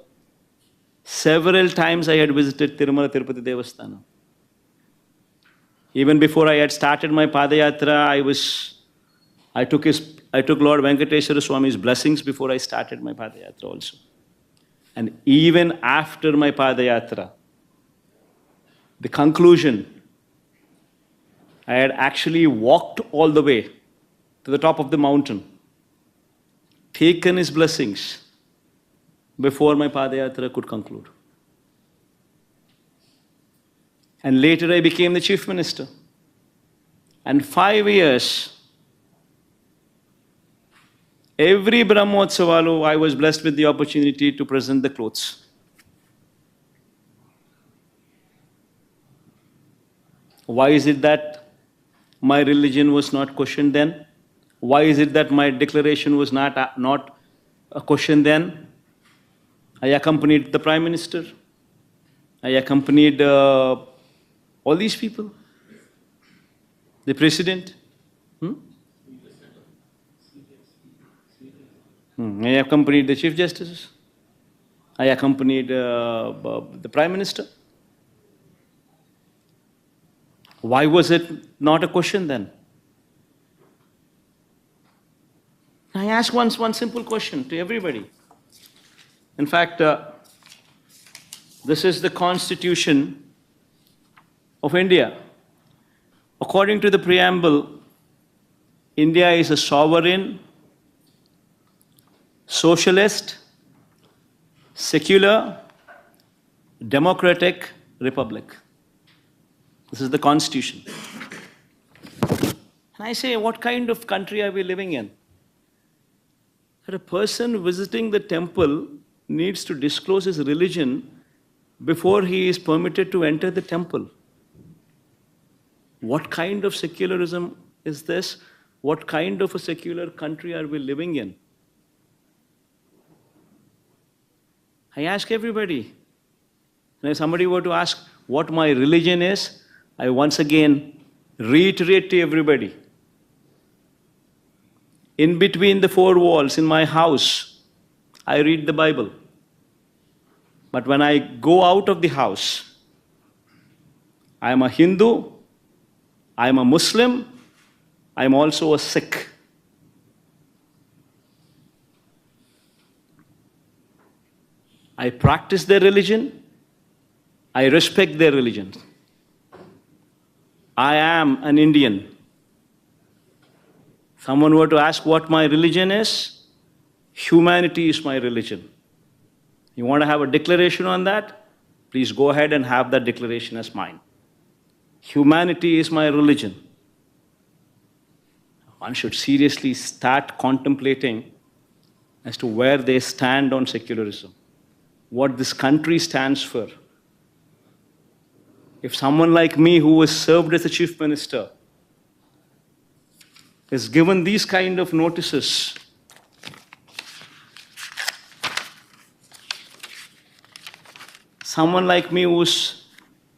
several times I had visited Tirumala Tirupati Devasthanam. Even before I had started my Padayatra, I took Lord Venkateshwara Swami's blessings before I started my Padayatra also. And even after my Padayatra, the conclusion, I had actually walked all the way to the top of the mountain, taken his blessings before my Padayatra could conclude. And later I became the chief minister. And 5 years, every Brahmotsavalu, I was blessed with the opportunity to present the clothes. Why is it that my religion was not questioned then? Why is it that my declaration was not a question then? I accompanied the Prime Minister. I accompanied all these people. The President. I accompanied the Chief Justice. I accompanied the Prime Minister. Why was it not a question then? I ask one simple question to everybody. In fact, this is the Constitution of India. According to the preamble, India is a sovereign, socialist, secular, democratic republic. This is the Constitution. And I say, what kind of country are we living in? That a person visiting the temple needs to disclose his religion before he is permitted to enter the temple. What kind of secularism is this? What kind of a secular country are we living in? I ask everybody. And if somebody were to ask what my religion is, I once again reiterate to everybody. In between the four walls in my house, I read the Bible. But when I go out of the house, I am a Hindu, I am a Muslim, I am also a Sikh. I practice their religion, I respect their religion. I am an Indian. Someone were to ask what my religion is, humanity is my religion. You want to have a declaration on that? Please go ahead and have that declaration as mine. Humanity is my religion. One should seriously start contemplating as to where they stand on secularism, what this country stands for. If someone like me who was served as a chief minister is given these kind of notices, someone like me who's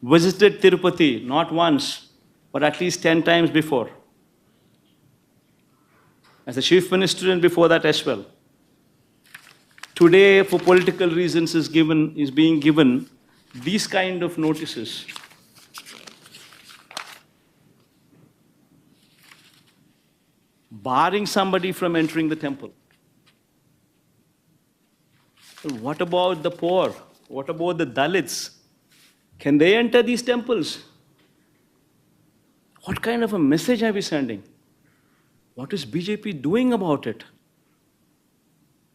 visited Tirupati not once, but at least 10 times before, as a chief minister and before that as well, today for political reasons is being given these kind of notices. Barring somebody from entering the temple. What about the poor? What about the Dalits? Can they enter these temples? What kind of a message are we sending? What is BJP doing about it?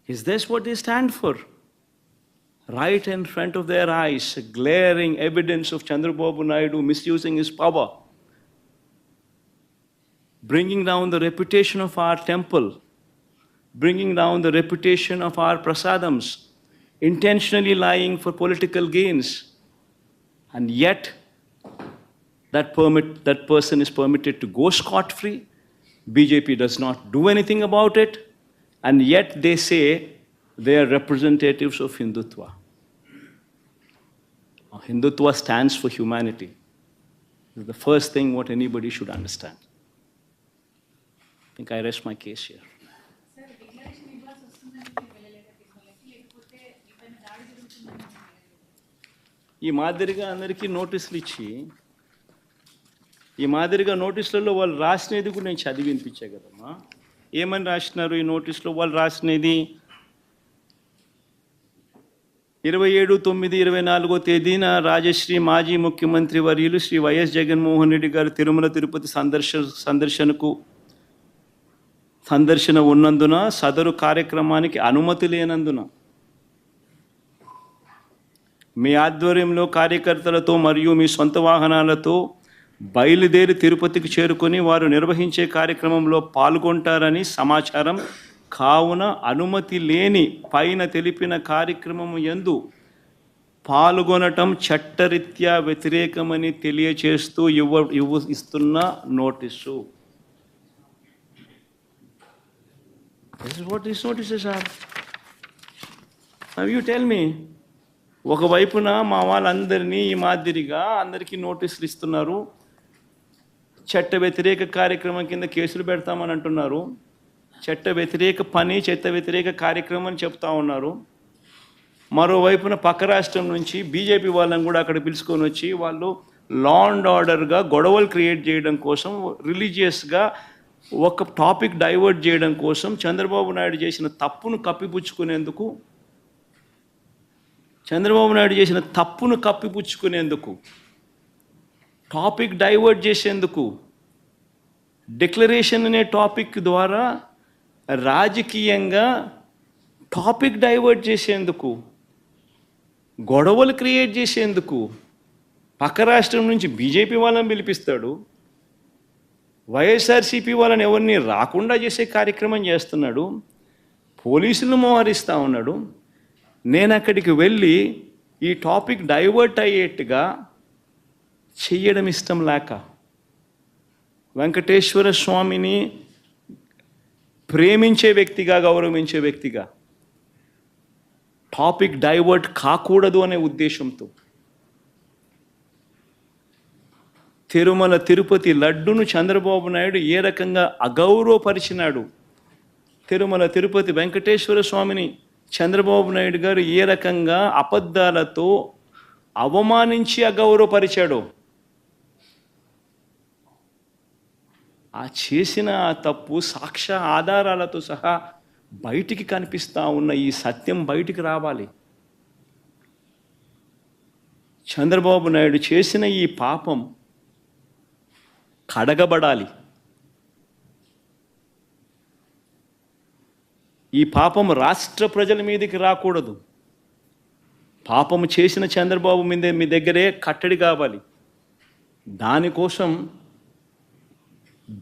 Is this what they stand for? Right in front of their eyes, glaring evidence of Chandrababu Naidu misusing his power, bringing down the reputation of our temple, bringing down the reputation of our prasadams, intentionally lying for political gains, and yet that person is permitted to go scot-free. BJP does not do anything about it, and yet they say they are representatives of Hindutva. Now, Hindutva stands for humanity. This is the first thing what anybody should understand. I think I rest my case here. ఈ మాదిరిగా అందరికీ నోటీసులు ఇచ్చి ఈ మాదిరిగా నోటీసులలో వాళ్ళు రాసినది కూడా నేను చదివి వినిపించే కదమ్మా. ఏమని రాసినారు ఈ నోటీసులో? వాళ్ళు రాసినది 27/9/24 తేదీన రాజశ్రీ మాజీ ముఖ్యమంత్రి వర్యులు శ్రీ వైఎస్ జగన్మోహన్ రెడ్డి గారు తిరుమల తిరుపతి సందర్శన ఉన్నందున సదరు కార్యక్రమానికి అనుమతి లేనందున మీ ఆధ్వర్యంలో కార్యకర్తలతో మరియు మీ సొంత వాహనాలతో బయలుదేరి తిరుపతికి చేరుకొని వారు నిర్వహించే కార్యక్రమంలో పాల్గొంటారని సమాచారం. కావున అనుమతి లేని పైన తెలిపిన కార్యక్రమం యందు పాల్గొనటం చట్టరీత్యా వ్యతిరేకమని తెలియచేస్తూ ఇస్తున్న notice. This is what these notices are. Now you tell me, ఒకవైపున మా వాళ్ళందరినీ ఈ మాదిరిగా అందరికీ నోటీసులు ఇస్తున్నారు, చట్ట వ్యతిరేక కార్యక్రమం కింద కేసులు పెడతామని అంటున్నారు, చట్ట వ్యతిరేక పని, చట్ట వ్యతిరేక కార్యక్రమం అని చెప్తా ఉన్నారు. మరోవైపున పక్క రాష్ట్రం నుంచి బీజేపీ వాళ్ళని కూడా అక్కడ పిలుచుకొని వచ్చి వాళ్ళు లా అండ్ ఆర్డర్గా గొడవలు క్రియేట్ చేయడం కోసం, రిలీజియస్గా ఒక టాపిక్ డైవర్ట్ చేయడం కోసం చంద్రబాబు నాయుడు చేసిన తప్పును కప్పిపుచ్చుకునేందుకు, టాపిక్ డైవర్ట్ చేసేందుకు, డిక్లరేషన్ అనే టాపిక్ ద్వారా రాజకీయంగా టాపిక్ డైవర్ట్ చేసేందుకు, గొడవలు క్రియేట్ చేసేందుకు పక్క రాష్ట్రం నుంచి బీజేపీ వాళ్ళని పిలిపిస్తాడు, వైఎస్ఆర్సీపీ వాళ్ళని ఎవరిని రాకుండా చేసే కార్యక్రమం చేస్తున్నాడు, పోలీసులను మోహరిస్తూ ఉన్నాడు. నేను అక్కడికి వెళ్ళి ఈ టాపిక్ డైవర్ట్ అయ్యేట్టుగా చెయ్యడం ఇష్టం లేక, వెంకటేశ్వర స్వామిని ప్రేమించే వ్యక్తిగా, గౌరవించే వ్యక్తిగా టాపిక్ డైవర్ట్ కాకూడదు అనే ఉద్దేశంతో తిరుమల తిరుపతి లడ్డును చంద్రబాబు నాయుడు ఏ రకంగా అగౌరవపరిచినాడు, తిరుమల తిరుపతి వెంకటేశ్వర స్వామిని చంద్రబాబు నాయుడు గారు ఏ రకంగా అబద్ధాలతో అవమానించి అగౌరవపరిచాడో, ఆ చేసిన ఆ తప్పు సాక్ష్య ఆధారాలతో సహా బయటికి కనిపిస్తూ ఉన్న ఈ సత్యం బయటికి రావాలి. చంద్రబాబు నాయుడు చేసిన ఈ పాపం కడగబడాలి. ఈ పాపం రాష్ట్ర ప్రజల మీదకి రాకూడదు. పాపము చేసిన చంద్రబాబు మీద మీ దగ్గరే కట్టడి కావాలి.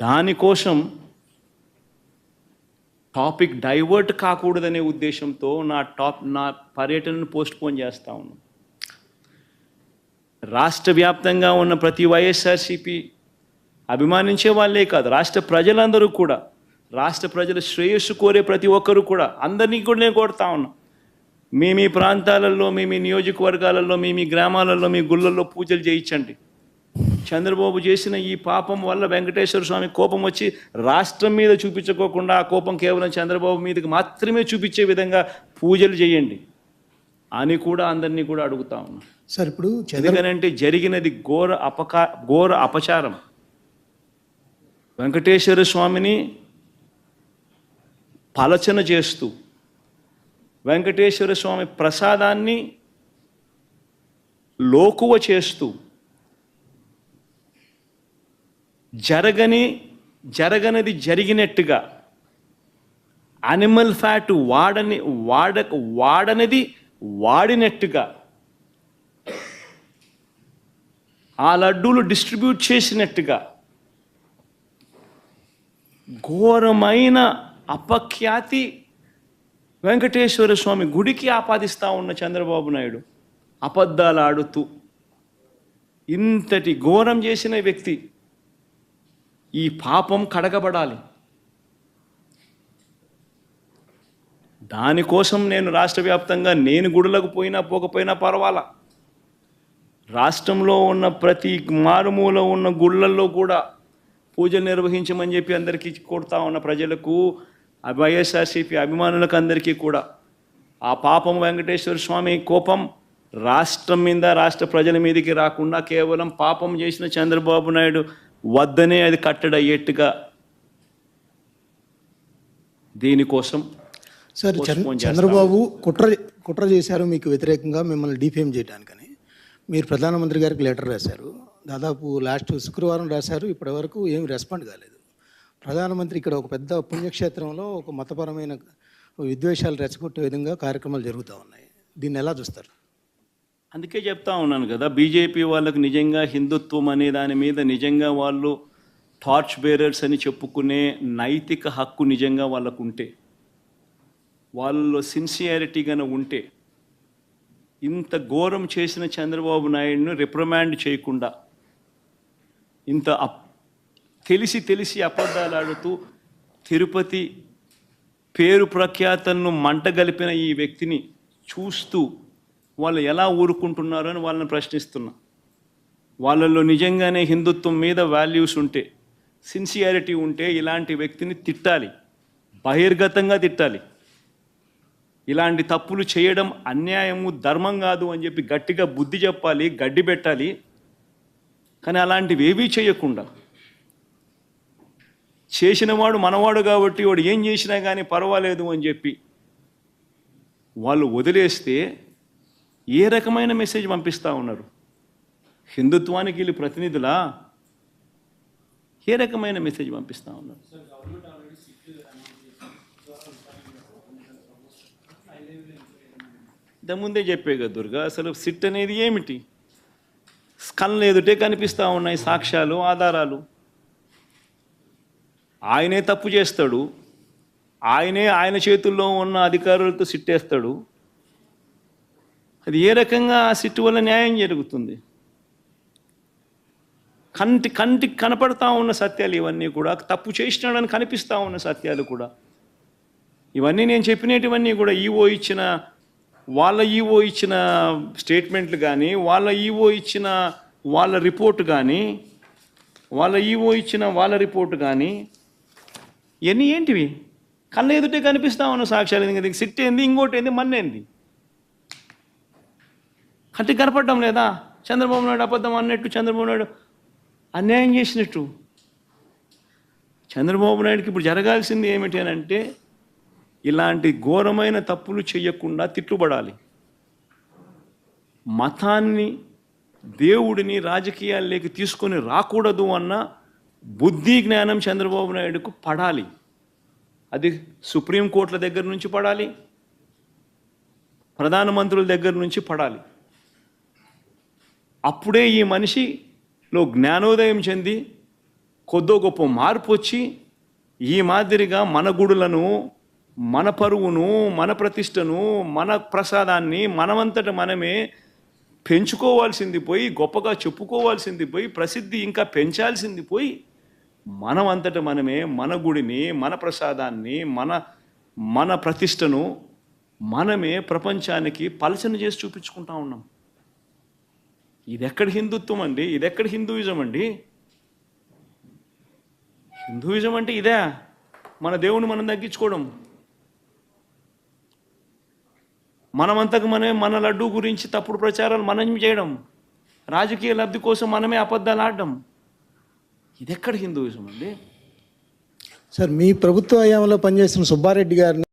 దానికోసం టాపిక్ డైవర్ట్ కాకూడదనే ఉద్దేశంతో నా పర్యటనను పోస్ట్పోన్ చేస్తా ఉన్నాను. రాష్ట్ర వ్యాప్తంగా ఉన్న ప్రతి వైఎస్ఆర్సీపీ అభిమానించే వాళ్ళే కాదు, రాష్ట్ర ప్రజలందరూ కూడా, రాష్ట్ర ప్రజల శ్రేయస్సు కోరే ప్రతి ఒక్కరూ కూడా, అందరినీ కూడా నేను కోరుతా ఉన్నా, మీ ప్రాంతాలలో, మీ నియోజకవర్గాలలో, మీ గ్రామాలలో, మీ గుళ్ళల్లో పూజలు చేయించండి. చంద్రబాబు చేసిన ఈ పాపం వల్ల వెంకటేశ్వర స్వామి కోపం వచ్చి రాష్ట్రం మీద చూపించుకోకుండా ఆ కోపం కేవలం చంద్రబాబు మీదకి మాత్రమే చూపించే విధంగా పూజలు చేయండి అని కూడా అందరినీ కూడా అడుగుతా ఉన్నా. సార్ ఇప్పుడు ఎందుకనంటే జరిగినది ఘోర అపచారం. వెంకటేశ్వర స్వామిని పలచన చేస్తూ, వెంకటేశ్వర స్వామి ప్రసాదాన్ని లోకువ చేస్తూ, జరగనది జరిగినట్టుగా, అనిమల్ ఫ్యాట్ వాడనిది వాడినట్టుగా ఆ లడ్డూలు డిస్ట్రిబ్యూట్ చేసినట్టుగా ఘోరమైన అపఖ్యాతి వెంకటేశ్వర స్వామి గుడికి ఆపాదిస్తూ ఉన్న చంద్రబాబు నాయుడు అబద్ధాలు ఆడుతూ ఇంతటి ఘోరం చేసిన వ్యక్తి, ఈ పాపం కడగబడాలి. దానికోసం నేను రాష్ట్ర వ్యాప్తంగా నేను గుడులకు పోకపోయినా పర్వాలా, రాష్ట్రంలో ఉన్న ప్రతి మారుమూల ఉన్న గుళ్ళల్లో కూడా పూజలు నిర్వహించమని చెప్పి అందరికీ కొడతా ఉన్న ప్రజలకు, వైఎస్ఆర్సీపీ అభిమానులకు అందరికీ కూడా ఆ పాపం వెంకటేశ్వర స్వామి కోపం రాష్ట్రం మీద, రాష్ట్ర ప్రజల మీదకి రాకుండా కేవలం పాపం చేసిన చంద్రబాబు నాయుడు వద్దనే అది కట్టడి అయ్యేట్టుగా దీనికోసం సార్ చంద్రబాబు కుట్ర చేశారు మీకు వ్యతిరేకంగా, మిమ్మల్ని డిఫేమ్ చేయడానికని మీరు ప్రధానమంత్రి గారికి లెటర్ రాశారు. దాదాపు లాస్ట్ శుక్రవారం రాశారు, ఇప్పటి వరకు ఏమి రెస్పాండ్ కాలేదు. ప్రధానమంత్రి ఇక్కడ ఒక పెద్ద పుణ్యక్షేత్రంలో ఒక మతపరమైన విద్వేషాలు రెచ్చగొట్టే విధంగా కార్యక్రమాలు జరుగుతూ ఉన్నాయి. దీన్ని ఎలా చూస్తారు? అందుకే చెప్తా ఉన్నాను కదా, బీజేపీ వాళ్ళకు నిజంగా హిందుత్వం అనే దాని మీద నిజంగా వాళ్ళు టార్చ్ బేరర్స్ అని చెప్పుకునే నైతిక హక్కు నిజంగా వాళ్ళకు ఉంటే, వాళ్ళలో సిన్సియారిటీగానే ఉంటే, ఇంత ఘోరం చేసిన చంద్రబాబు నాయుడును రిప్రమాండ్ చేయకుండా, ఇంత తెలిసి అబద్ధాలు ఆడుతూ తిరుపతి పేరు ప్రఖ్యాతలను మంటగలిపిన ఈ వ్యక్తిని చూస్తూ వాళ్ళు ఎలా ఊరుకుంటున్నారు అని వాళ్ళని ప్రశ్నిస్తున్నా. వాళ్ళల్లో నిజంగానే హిందుత్వం మీద వాల్యూస్ ఉంటే, సిన్సియారిటీ ఉంటే ఇలాంటి వ్యక్తిని తిట్టాలి, బహిర్గతంగా తిట్టాలి. ఇలాంటి తప్పులు చేయడం అన్యాయము, ధర్మం కాదు అని చెప్పి గట్టిగా బుద్ధి చెప్పాలి, గడ్డి పెట్టాలి. కానీ అలాంటివి ఏవీ చేయకుండా చేసినవాడు మనవాడు కాబట్టి వాడు ఏం చేసినా కానీ పర్వాలేదు అని చెప్పి వాళ్ళు వదిలేస్తే ఏ రకమైన మెసేజ్ పంపిస్తూ ఉన్నారు? హిందుత్వానికి వీళ్ళు ప్రతినిధులా? ఏ రకమైన మెసేజ్ పంపిస్తూ ఉన్నారు? ఇంతకుముందే చెప్పే కదా దుర్గా, అసలు సిట్ అనేది ఏమిటి? కళ్ళు ఎదుటే కనిపిస్తూ ఉన్నాయి సాక్ష్యాలు, ఆధారాలు. ఆయనే తప్పు చేస్తాడు, ఆయన చేతుల్లో ఉన్న అధికారులతో సిట్టేస్తాడు. అది ఏ రకంగా ఆ సిట్టు వల్ల న్యాయం జరుగుతుంది? కంటికి కనపడతా ఉన్న సత్యాలు ఇవన్నీ కూడా, తప్పు చేసినాడని కనిపిస్తూ ఉన్న సత్యాలు కూడా. ఇవన్నీ నేను చెప్పినటువన్నీ కూడా వాళ్ళ ఈవో ఇచ్చిన స్టేట్మెంట్లు కానీ, వాళ్ళ ఈవో ఇచ్చిన వాళ్ళ రిపోర్ట్ కానీ, ఇవన్నీ ఏంటివి? కళ్ళ ఎదుటే కనిపిస్తూ ఉన్న సాక్ష్యాలు. ఇంకా సిట్ ఏంది, ఇంకోటి ఏంది, మన్నేంది? కంటికి కనపడడం లేదా? చంద్రబాబు నాయుడు అబద్ధం అన్నట్టు, చంద్రబాబు నాయుడు అన్యాయం చేసినట్టు. చంద్రబాబు నాయుడుకి ఇప్పుడు జరగాల్సింది ఏమిటి అని అంటే, ఇలాంటి ఘోరమైన తప్పులు చేయకుండా తిట్టుబడాలి. మతాన్ని, దేవుడిని రాజకీయాల్లోకి తీసుకొని రాకూడదు అన్న బుద్ధి జ్ఞానం చంద్రబాబు నాయుడుకు పడాలి. అది సుప్రీంకోర్టుల దగ్గర నుంచి పడాలి, ప్రధానమంత్రుల దగ్గర నుంచి పడాలి. అప్పుడే ఈ మనిషిలో జ్ఞానోదయం చెంది కొద్దో గొప్ప మార్పు వచ్చి ఈ మాదిరిగా మన గుడులను, మన పరువును, మన ప్రతిష్టను, మన ప్రసాదాన్ని మనమంతట మనమే పెంచుకోవాల్సింది పోయి, గొప్పగా చెప్పుకోవాల్సింది పోయి, ప్రసిద్ధి ఇంకా పెంచాల్సింది పోయి, మనమంతట మనమే మన గుడిని, మన ప్రసాదాన్ని, మన ప్రతిష్టను మనమే ప్రపంచానికి పలచన చేసి చూపించుకుంటా ఉన్నాం. ఇదెక్కడ హిందుత్వం అండి? ఇదెక్కడ హిందూయిజం అండి? హిందూయిజం అంటే ఇదే, మన దేవుని మనం తగ్గించుకోవడం, మనమంతకు మనమే మన లడ్డూ గురించి తప్పుడు ప్రచారాలు మనం చేయడం, రాజకీయ లబ్ధి కోసం మనమే అబద్ధాలు ఆడడం. ఇదెక్కడ హిందూయిజం అండి? సార్, మీ ప్రభుత్వ హయాంలో పనిచేసిన సుబ్బారెడ్డి గారిని